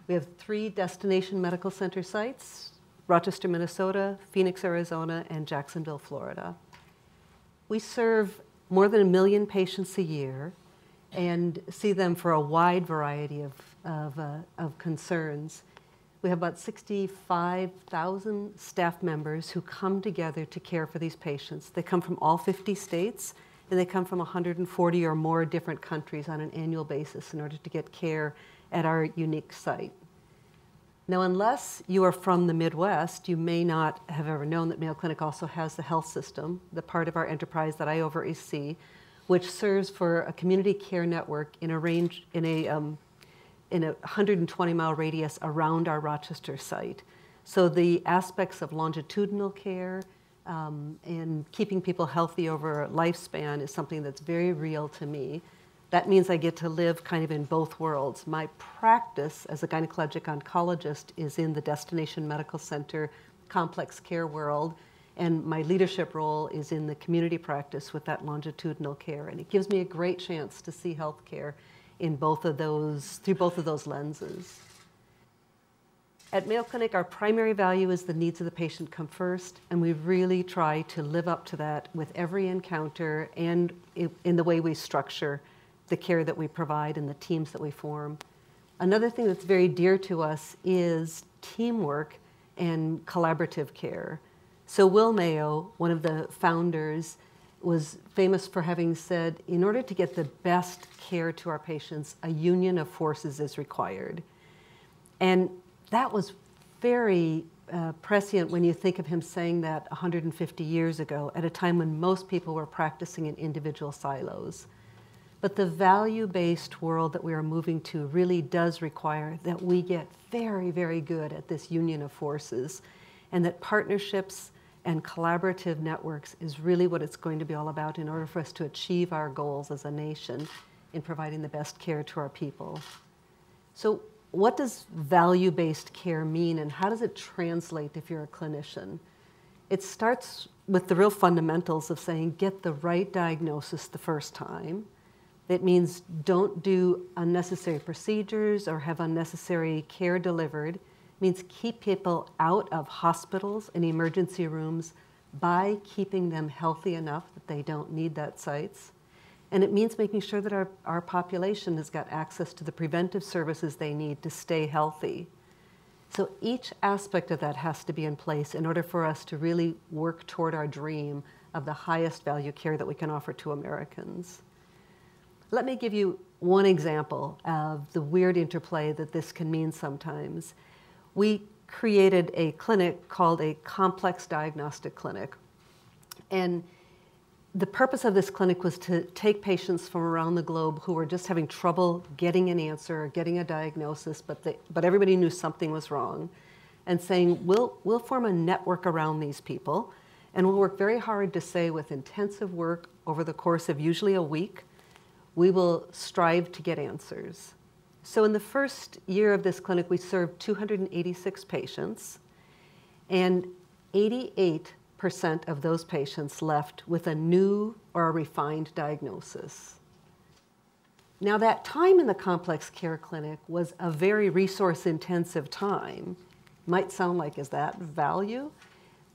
We have 3 destination medical center sites: Rochester, Minnesota, Phoenix, Arizona, and Jacksonville, Florida. We serve more than 1 million patients a year and see them for a wide variety of concerns. We have about 65,000 staff members who come together to care for these patients. They come from all 50 states, and they come from 140 or more different countries on an annual basis in order to get care at our unique site. Now, unless you are from the Midwest, you may not have ever known that Mayo Clinic also has the health system, the part of our enterprise that I oversee, which serves for a community care network in a 120-mile radius around our Rochester site. So the aspects of longitudinal care and keeping people healthy over a lifespan is something that's very real to me. That means I get to live kind of in both worlds. My practice as a gynecologic oncologist is in the destination medical center complex care world, and my leadership role is in the community practice with that longitudinal care. And it gives me a great chance to see healthcare in both of those, through both of those lenses. At Mayo Clinic, our primary value is the needs of the patient come first, and we really try to live up to that with every encounter and in the way we structure the care that we provide and the teams that we form. Another thing that's very dear to us is teamwork and collaborative care. So Will Mayo, one of the founders, was famous for having said, in order to get the best care to our patients, a union of forces is required. And that was very prescient when you think of him saying that 150 years ago, at a time when most people were practicing in individual silos. But the value-based world that we are moving to really does require that we get very, very good at this union of forces, and that partnerships and collaborative networks is really what it's going to be all about in order for us to achieve our goals as a nation in providing the best care to our people. So what does value-based care mean, and how does it translate if you're a clinician? It starts with the real fundamentals of saying get the right diagnosis the first time. It means don't do unnecessary procedures or have unnecessary care delivered. It means keep people out of hospitals and emergency rooms by keeping them healthy enough that they don't need that sites. And it means making sure that our population has got access to the preventive services they need to stay healthy. So each aspect of that has to be in place in order for us to really work toward our dream of the highest value care that we can offer to Americans. Let me give you one example of the weird interplay that this can mean sometimes. We created a clinic called a complex diagnostic clinic. And the purpose of this clinic was to take patients from around the globe who were just having trouble getting an answer or getting a diagnosis, but everybody knew something was wrong, and saying, we'll form a network around these people, and we'll work very hard to say, with intensive work over the course of usually a week, we will strive to get answers. So in the first year of this clinic, we served 286 patients, and 88% of those patients left with a new or a refined diagnosis. Now, that time in the complex care clinic was a very resource-intensive time. Might sound like, is that value?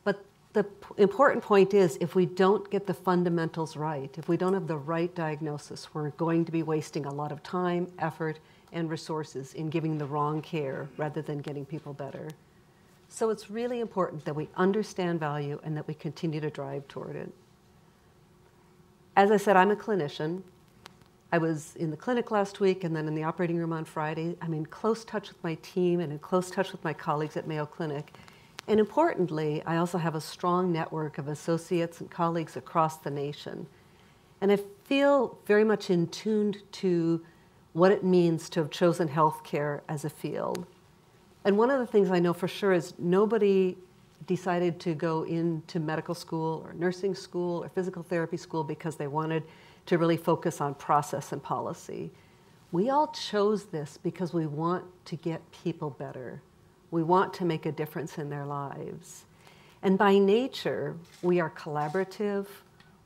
But the important point is, if we don't get the fundamentals right, if we don't have the right diagnosis, we're going to be wasting a lot of time, effort, and resources in giving the wrong care rather than getting people better. So it's really important that we understand value and that we continue to drive toward it. As I said, I'm a clinician. I was in the clinic last week and then in the operating room on Friday. I'm in close touch with my team and in close touch with my colleagues at Mayo Clinic. And importantly, I also have a strong network of associates and colleagues across the nation. And I feel very much in tune to what it means to have chosen healthcare as a field. And one of the things I know for sure is nobody decided to go into medical school or nursing school or physical therapy school because they wanted to really focus on process and policy. We all chose this because we want to get people better. We want to make a difference in their lives. And by nature, we are collaborative,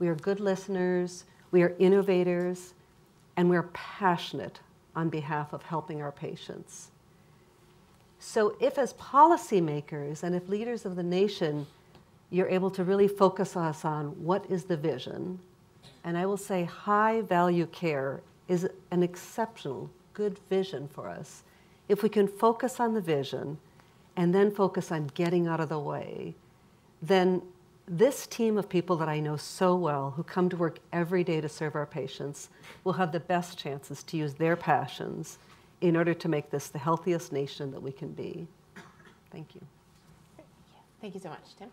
we are good listeners, we are innovators, and we're passionate on behalf of helping our patients. So if as policymakers and if leaders of the nation, you're able to really focus us on what is the vision, and I will say high value care is an exceptional, good vision for us. If we can focus on the vision and then focus on getting out of the way, then this team of people that I know so well who come to work every day to serve our patients will have the best chances to use their passions in order to make this the healthiest nation that we can be. Thank you. Thank you so much, Tim.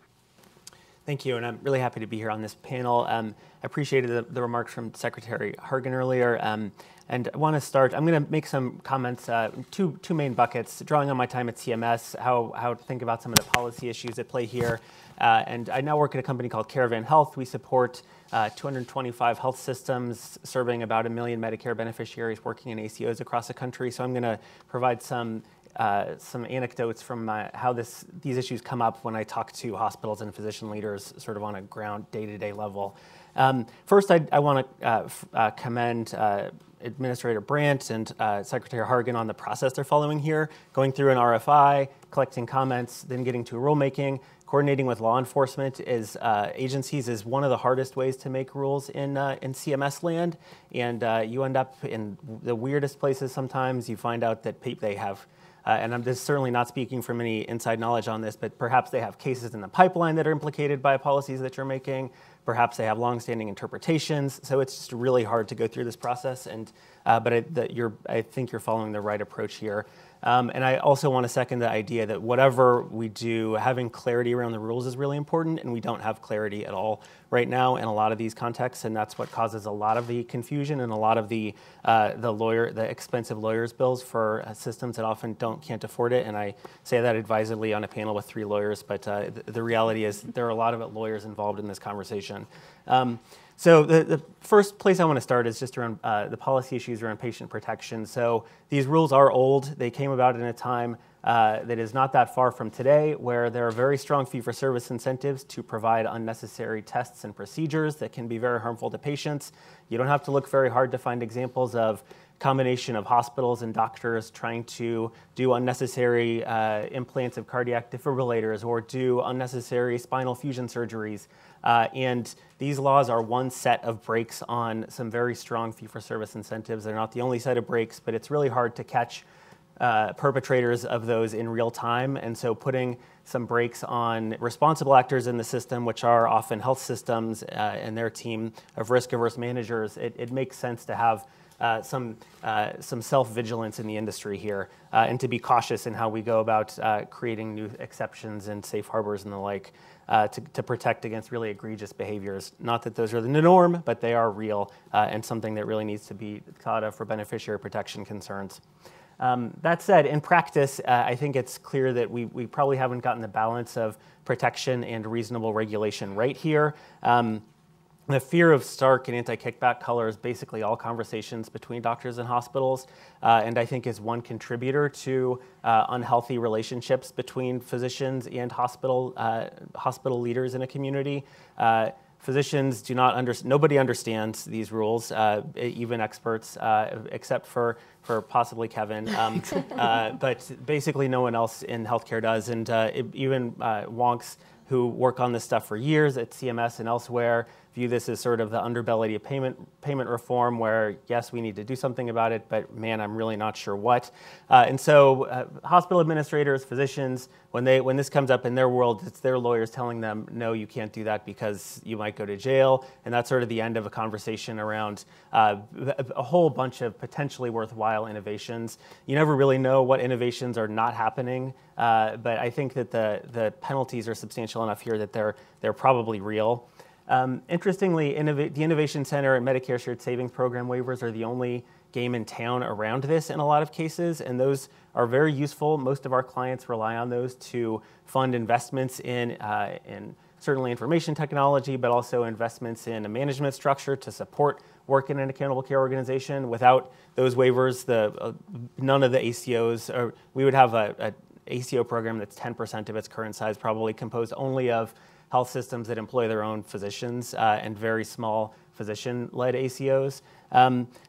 Thank you, and I'm really happy to be here on this panel. I appreciated the remarks from Secretary Hargan earlier, and I want to start. I'm going to make some comments, two main buckets, drawing on my time at CMS, how to think about some of the policy issues at play here. And I now work at a company called Caravan Health. We support 225 health systems, serving about 1 million Medicare beneficiaries working in ACOs across the country. So I'm going to provide some anecdotes from how these issues come up when I talk to hospitals and physician leaders sort of on a ground day-to-day level. First, I want to commend Administrator Brandt and Secretary Hargan on the process they're following here, going through an RFI, collecting comments, then getting to rulemaking. Coordinating with law enforcement agencies is one of the hardest ways to make rules in CMS land, and you end up in the weirdest places sometimes. You find out that they have, and I'm just certainly not speaking from any inside knowledge on this, but perhaps they have cases in the pipeline that are implicated by policies that you're making. Perhaps they have longstanding interpretations, so it's just really hard to go through this process. And but I think you're following the right approach here. And I also want to second the idea that whatever we do, having clarity around the rules is really important, and we don't have clarity at all right now in a lot of these contexts, and that's what causes a lot of the confusion and a lot of the expensive lawyers' bills for systems that often can't afford it. And I say that advisedly on a panel with 3 lawyers, but the reality is there are a lot of lawyers involved in this conversation. So the first place I want to start is just around the policy issues around patient protection. So these rules are old. They came about in a time that is not that far from today, where there are very strong fee-for-service incentives to provide unnecessary tests and procedures that can be very harmful to patients. You don't have to look very hard to find examples of combination of hospitals and doctors trying to do unnecessary implants of cardiac defibrillators or do unnecessary spinal fusion surgeries. And these laws are one set of brakes on some very strong fee-for-service incentives. They're not the only set of brakes, but it's really hard to catch perpetrators of those in real time. And so putting some brakes on responsible actors in the system, which are often health systems and their team of risk-averse managers, it makes sense to have some self-vigilance in the industry here and to be cautious in how we go about creating new exceptions and safe harbors and the like to protect against really egregious behaviors. Not that those are the norm, but they are real and something that really needs to be thought of for beneficiary protection concerns. That said, in practice, I think it's clear that we probably haven't gotten the balance of protection and reasonable regulation right here. The fear of Stark and anti-kickback colors basically all conversations between doctors and hospitals, and I think is one contributor to unhealthy relationships between physicians and hospital leaders in a community. Physicians do not nobody understands these rules, even experts, except for possibly Kevin. But basically no one else in healthcare does, and even wonks who work on this stuff for years at CMS and elsewhere view this as sort of the underbelly of payment reform, where yes, we need to do something about it, but man, I'm really not sure what. And so hospital administrators, physicians, when this comes up in their world, it's their lawyers telling them, no, you can't do that because you might go to jail. And that's sort of the end of a conversation around a whole bunch of potentially worthwhile innovations. You never really know what innovations are not happening, but I think that the penalties are substantial enough here that they're probably real. Interestingly, the Innovation Center and Medicare Shared Savings Program waivers are the only game in town around this in a lot of cases, and those are very useful. Most of our clients rely on those to fund investments in certainly information technology, but also investments in a management structure to support work in an accountable care organization. Without those waivers, none of the ACOs, or we would have a ACO program that's 10% of its current size, probably composed only of health systems that employ their own physicians and very small physician-led ACOs.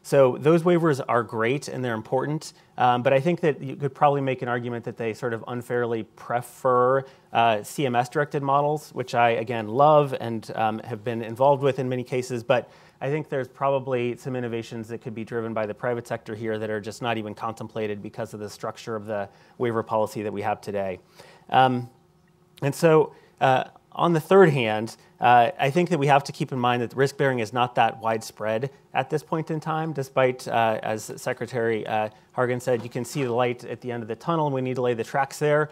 So those waivers are great and they're important, but I think that you could probably make an argument that they sort of unfairly prefer CMS-directed models, which I, again, love and have been involved with in many cases, but I think there's probably some innovations that could be driven by the private sector here that are just not even contemplated because of the structure of the waiver policy that we have today. And so, on the third hand, I think that we have to keep in mind that risk-bearing is not that widespread at this point in time, despite, as Secretary Hargan said, you can see the light at the end of the tunnel, and we need to lay the tracks there.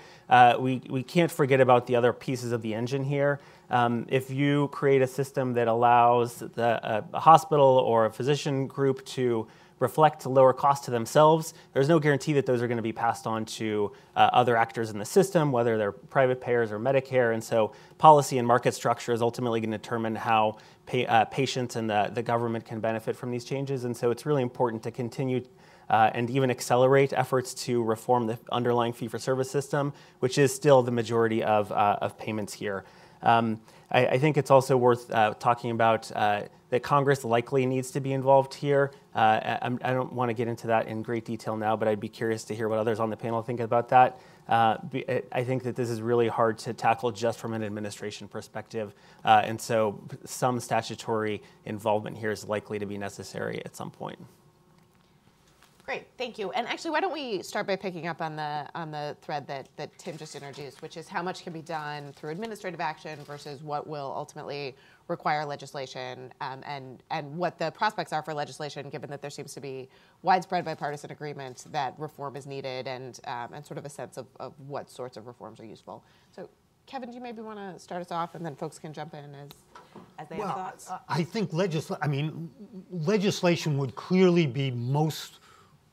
We can't forget about the other pieces of the engine here. If you create a system that allows a hospital or a physician group to reflect lower costs to themselves, there's no guarantee that those are going to be passed on to other actors in the system, whether they're private payers or Medicare. And so policy and market structure is ultimately going to determine how patients and the government can benefit from these changes. And so it's really important to continue and even accelerate efforts to reform the underlying fee-for-service system, which is still the majority of payments here. I think it's also worth talking about that Congress likely needs to be involved here. I don't want to get into that in great detail now, but I'd be curious to hear what others on the panel think about that. I think that this is really hard to tackle just from an administration perspective, and so some statutory involvement here is likely to be necessary at some point. Great, thank you. And actually, why don't we start by picking up on the thread that Tim just introduced, which is how much can be done through administrative action versus what will ultimately require legislation, and what the prospects are for legislation, given that there seems to be widespread bipartisan agreement that reform is needed, and sort of a sense of what sorts of reforms are useful. So, Kevin, do you maybe want to start us off, and then folks can jump in as they have thoughts? I think legislation would clearly be most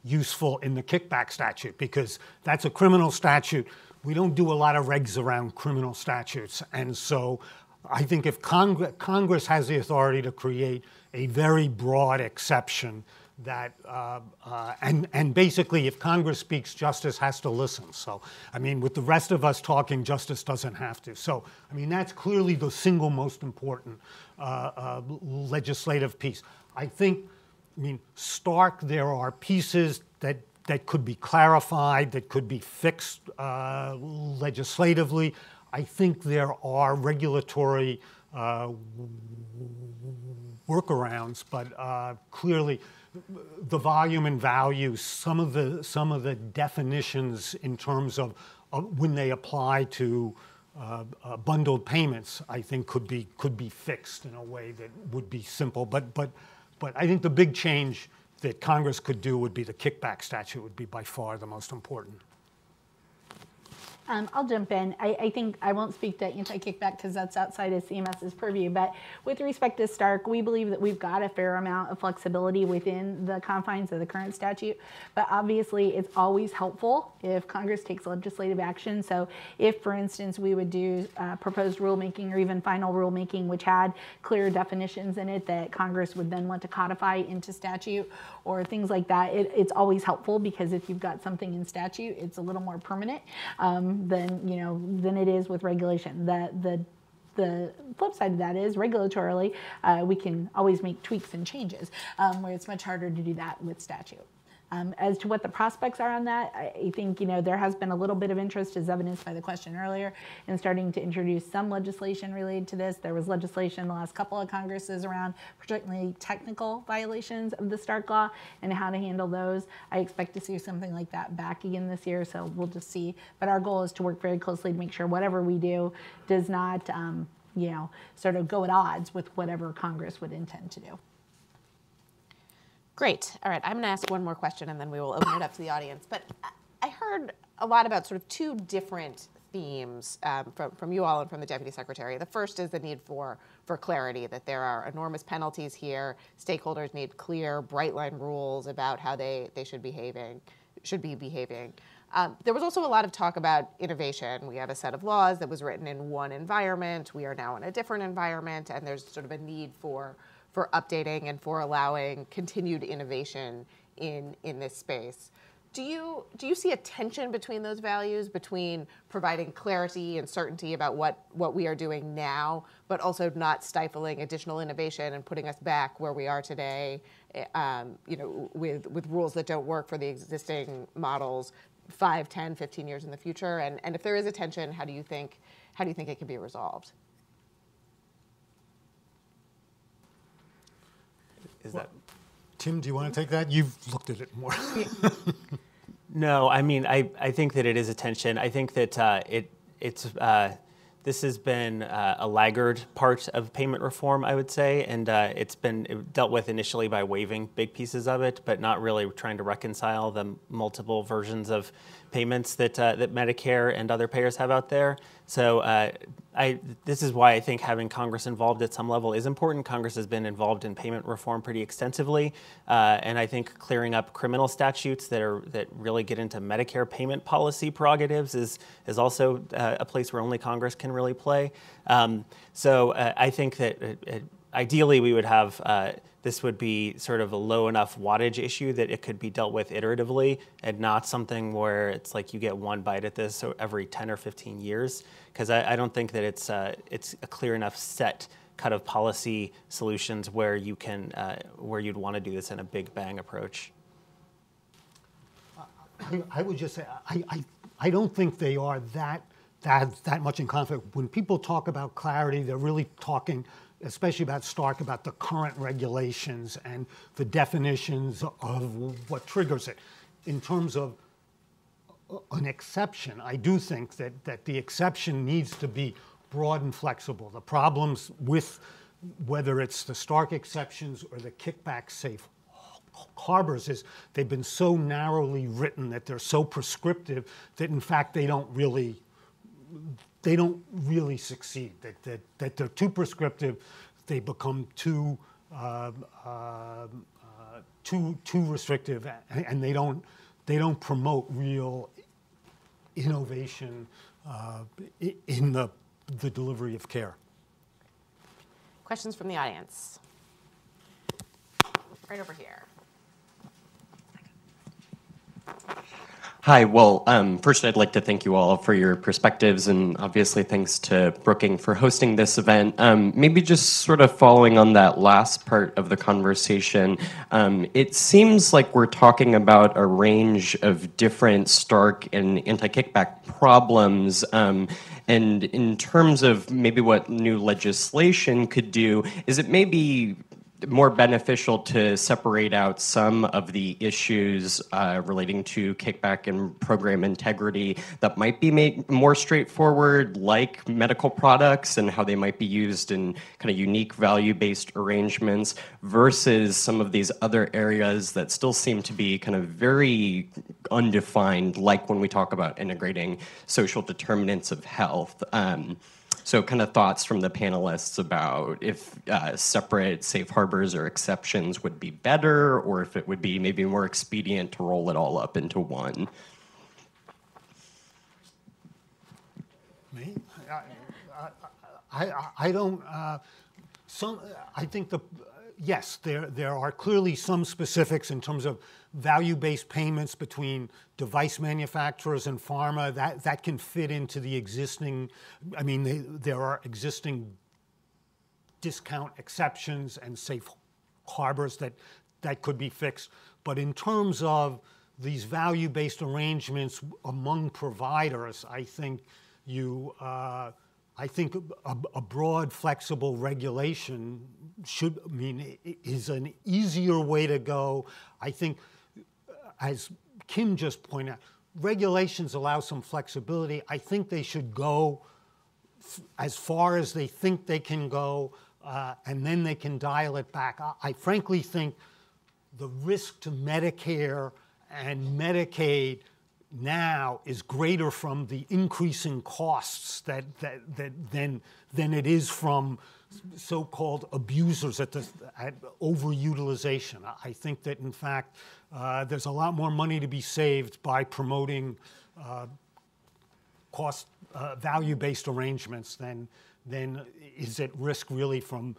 useful in the kickback statute, because that's a criminal statute. We don't do a lot of regs around criminal statutes. And so I think if Congress has the authority to create a very broad exception that, and basically if Congress speaks, justice has to listen. So, I mean, with the rest of us talking, justice doesn't have to. So, I mean, that's clearly the single most important legislative piece. I mean, Stark, there are pieces that could be clarified, that could be fixed legislatively. I think there are regulatory workarounds, but clearly the volume and value, some of the definitions in terms of when they apply to bundled payments, I think could be fixed in a way that would be simple. But I think the big change that Congress could do would be the kickback statute would be by far the most important. I'll jump in. I think I won't speak to anti-kickback because that's outside of CMS's purview, but with respect to Stark, we believe that we've got a fair amount of flexibility within the confines of the current statute, but obviously it's always helpful if Congress takes legislative action. So if, for instance, we would do proposed rulemaking or even final rulemaking which had clear definitions in it that Congress would then want to codify into statute or things like that, it's always helpful, because if you've got something in statute, it's a little more permanent than it is with regulation. The flip side of that is regulatorily, we can always make tweaks and changes, where it's much harder to do that with statute. As to what the prospects are on that, I think there has been a little bit of interest, as evidenced by the question earlier, in starting to introduce some legislation related to this. There was legislation the last couple of Congresses around particularly technical violations of the Stark law and how to handle those. I expect to see something like that back again this year, so we'll just see. But our goal is to work very closely to make sure whatever we do does not, sort of go at odds with whatever Congress would intend to do. Great. All right, I'm going to ask one more question and then we will open it up to the audience. But I heard a lot about sort of two different themes from you all and from the Deputy Secretary. The first is the need for clarity, that there are enormous penalties here. Stakeholders need clear, bright line rules about how they should be behaving. There was also a lot of talk about innovation. We have a set of laws that was written in one environment. We are now in a different environment, and there's sort of a need for updating and for allowing continued innovation in this space. Do you see a tension between those values, between providing clarity and certainty about what we are doing now, but also not stifling additional innovation and putting us back where we are today, with rules that don't work for the existing models 5, 10, 15 years in the future? And if there is a tension, how do you think it can be resolved? Tim, do you want to take that? You've looked at it more. No, I mean, I think that it is a tension. I think that this has been a laggard part of payment reform, I would say, and it's been dealt with initially by waiving big pieces of it, but not really trying to reconcile the multiple versions of payments that Medicare and other payers have out there. So this is why I think having Congress involved at some level is important. Congress has been involved in payment reform pretty extensively, and I think clearing up criminal statutes that really get into Medicare payment policy prerogatives is also a place where only Congress can really play. So I think that ideally we would have this would be sort of a low enough wattage issue that it could be dealt with iteratively and not something where it's like you get one bite at this every 10 or 15 years, because I don't think that it's a clear enough set cut of policy solutions where you can, where you'd want to do this in a big bang approach? I would just say I don't think they are that much in conflict. When people talk about clarity, they're really talking, especially about Stark, about the current regulations and the definitions of what triggers it. In terms of an exception, I do think that the exception needs to be broad and flexible. The problems with whether it's the Stark exceptions or the kickback safe harbors is they've been so narrowly written that they're so prescriptive that in fact they don't really succeed. That they're too prescriptive, they become too restrictive, and they don't promote real innovation in the delivery of care. Questions from the audience? Right over here. Hi, well, first I'd like to thank you all for your perspectives, and obviously thanks to Brookings for hosting this event. Maybe just sort of following on that last part of the conversation, it seems like we're talking about a range of different Stark and anti-kickback problems, and in terms of maybe what new legislation could do, is it maybe more beneficial to separate out some of the issues relating to kickback and program integrity that might be made more straightforward, like medical products and how they might be used in kind of unique value-based arrangements, versus some of these other areas that still seem to be kind of very undefined, like when we talk about integrating social determinants of health. So kind of thoughts from the panelists about if separate safe harbors or exceptions would be better, or if it would be maybe more expedient to roll it all up into one. Me? I don't. I think yes, there are clearly some specifics in terms of value-based payments between device manufacturers and pharma that can fit into the existing. I mean, there are existing discount exceptions and safe harbors that could be fixed. But in terms of these value-based arrangements among providers, I think a broad, flexible regulation is an easier way to go. I think, as Kim just pointed out, regulations allow some flexibility. I think they should go as far as they think they can go, and then they can dial it back. I frankly think the risk to Medicare and Medicaid now is greater from the increasing costs than it is from so-called abusers at overutilization. I think that, in fact, there's a lot more money to be saved by promoting value-based arrangements than is at risk really from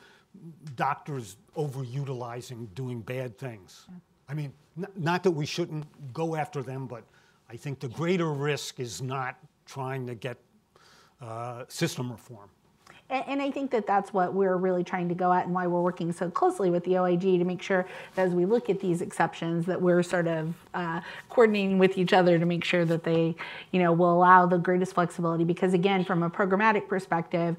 doctors overutilizing, doing bad things. I mean, not that we shouldn't go after them, but I think the greater risk is not trying to get system reform. And I think that that's what we're really trying to go at, and why we're working so closely with the OIG to make sure that as we look at these exceptions, that we're sort of coordinating with each other to make sure that they, will allow the greatest flexibility. Because again, from a programmatic perspective,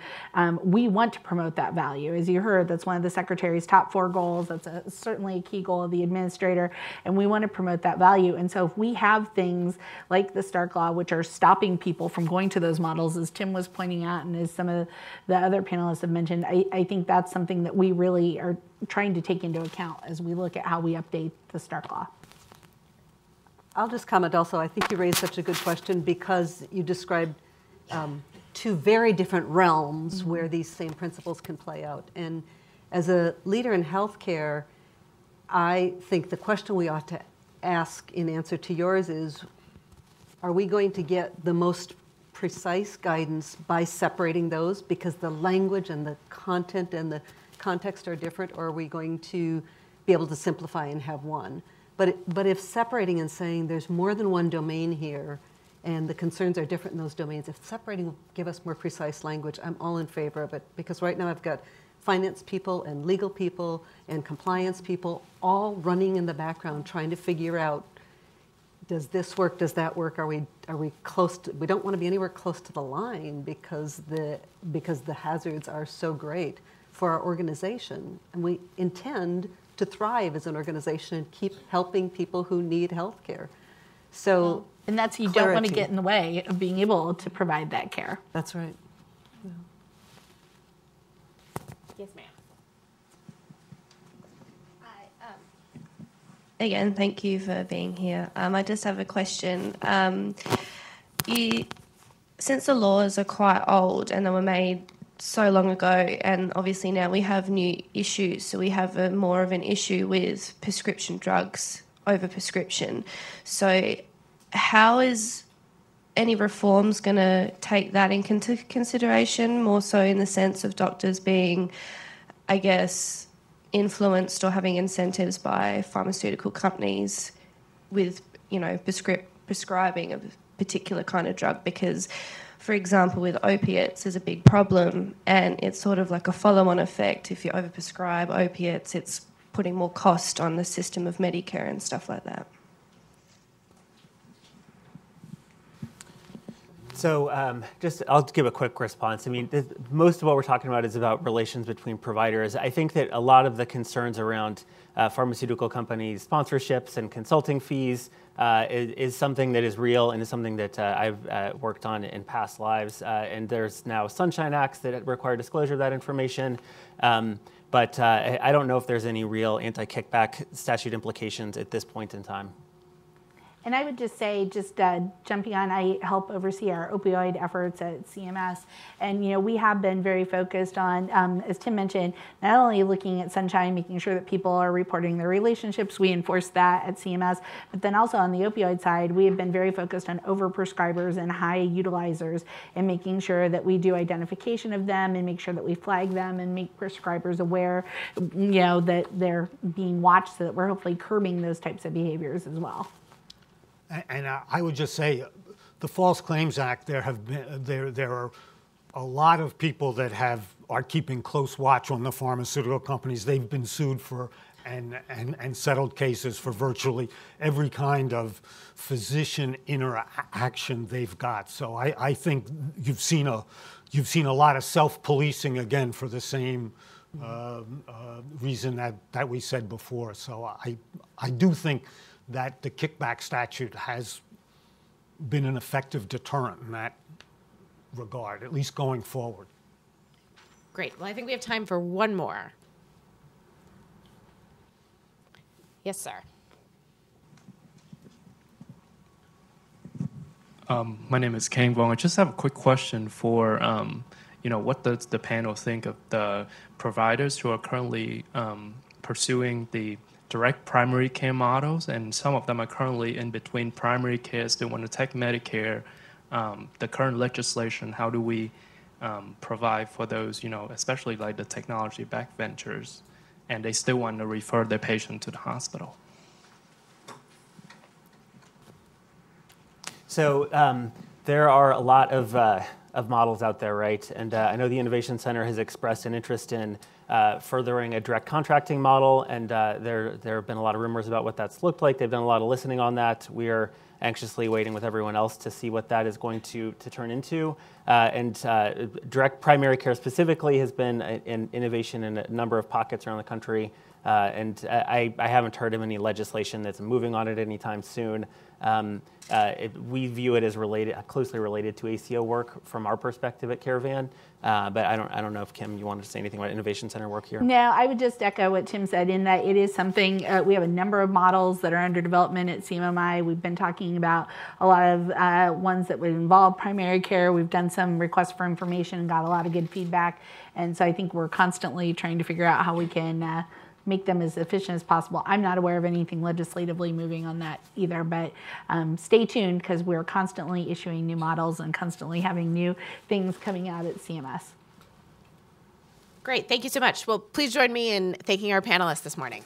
we want to promote that value. As you heard, that's one of the Secretary's top 4 goals. That's certainly a key goal of the administrator, and we want to promote that value. And so if we have things like the Stark Law, which are stopping people from going to those models, as Tim was pointing out, and as some of the other panelists have mentioned, I think that's something that we really are trying to take into account as we look at how we update the Stark Law. I'll just comment also, I think you raised such a good question because you described 2 very different realms where these same principles can play out. And as a leader in healthcare, I think the question we ought to ask in answer to yours is, are we going to get the most precise guidance by separating those because the language and the content and the context are different, or are we going to be able to simplify and have one? But if separating and saying there's more than one domain here and the concerns are different in those domains, if separating will give us more precise language, I'm all in favor of it, because right now I've got finance people and legal people and compliance people all running in the background trying to figure out, does this work, does that work, are we close to, we don't want to be anywhere close to the line because the hazards are so great for our organization, and we intend to thrive as an organization and keep helping people who need health care. So, and that's, you don't want to get in the way of being able to provide that care. That's right. Yeah. Yes, ma'am. Again, thank you for being here. I just have a question. Since the laws are quite old and they were made so long ago, and obviously now we have new issues, so we have more of an issue with prescription drugs over prescription. So how is any reforms going to take that into consideration, more so in the sense of doctors being, I guess, influenced or having incentives by pharmaceutical companies with, prescribing a particular kind of drug? Because, for example, with opiates is a big problem, and it's sort of like a follow-on effect. If you overprescribe opiates, it's putting more cost on the system of Medicare and stuff like that. So I'll give a quick response. I mean, most of what we're talking about is about relations between providers. I think that a lot of the concerns around pharmaceutical companies' sponsorships and consulting fees is something that is real and is something that I've worked on in past lives. And there's now Sunshine Acts that require disclosure of that information. But I don't know if there's any real anti-kickback statute implications at this point in time. And I would just say, jumping on, I help oversee our opioid efforts at CMS. And, we have been very focused on, as Tim mentioned, not only looking at Sunshine, making sure that people are reporting their relationships, we enforce that at CMS, but then also on the opioid side, we have been very focused on overprescribers and high utilizers and making sure that we do identification of them and make sure that we flag them and make prescribers aware, that they're being watched, so that we're hopefully curbing those types of behaviors as well. And I would just say, the False Claims Act, there are a lot of people that are keeping close watch on the pharmaceutical companies. They've been sued for and settled cases for virtually every kind of physician interaction they've got. So I think you've seen a lot of self-policing again for the same reason that we said before. So I do think that the kickback statute has been an effective deterrent in that regard, at least going forward. Great. Well, I think we have time for one more. Yes, sir. My name is Kang Vong. I just have a quick question for, what does the panel think of the providers who are currently pursuing the direct primary care models, and some of them are currently in between primary care, they want to take Medicare. The current legislation, how do we provide for those, especially like the technology-backed ventures, and they still want to refer their patient to the hospital? So there are a lot of models out there, right? And I know the Innovation Center has expressed an interest in furthering a direct contracting model, and there have been a lot of rumors about what that's looked like. They've done a lot of listening on that. We are anxiously waiting with everyone else to see what that is going to turn into. And direct primary care specifically has been an innovation in a number of pockets around the country. And I haven't heard of any legislation that's moving on it anytime soon. We view it as closely related to ACO work from our perspective at Caravan. But I don't know if, Kim, you wanted to say anything about Innovation Center work here? No, I would just echo what Tim said in that it is something, we have a number of models that are under development at CMMI. We've been talking about a lot of ones that would involve primary care. We've done some requests for information and got a lot of good feedback. And so I think we're constantly trying to figure out how we can make them as efficient as possible. I'm not aware of anything legislatively moving on that either, but stay tuned because we're constantly issuing new models and constantly having new things coming out at CMS. Great, thank you so much. Well, please join me in thanking our panelists this morning.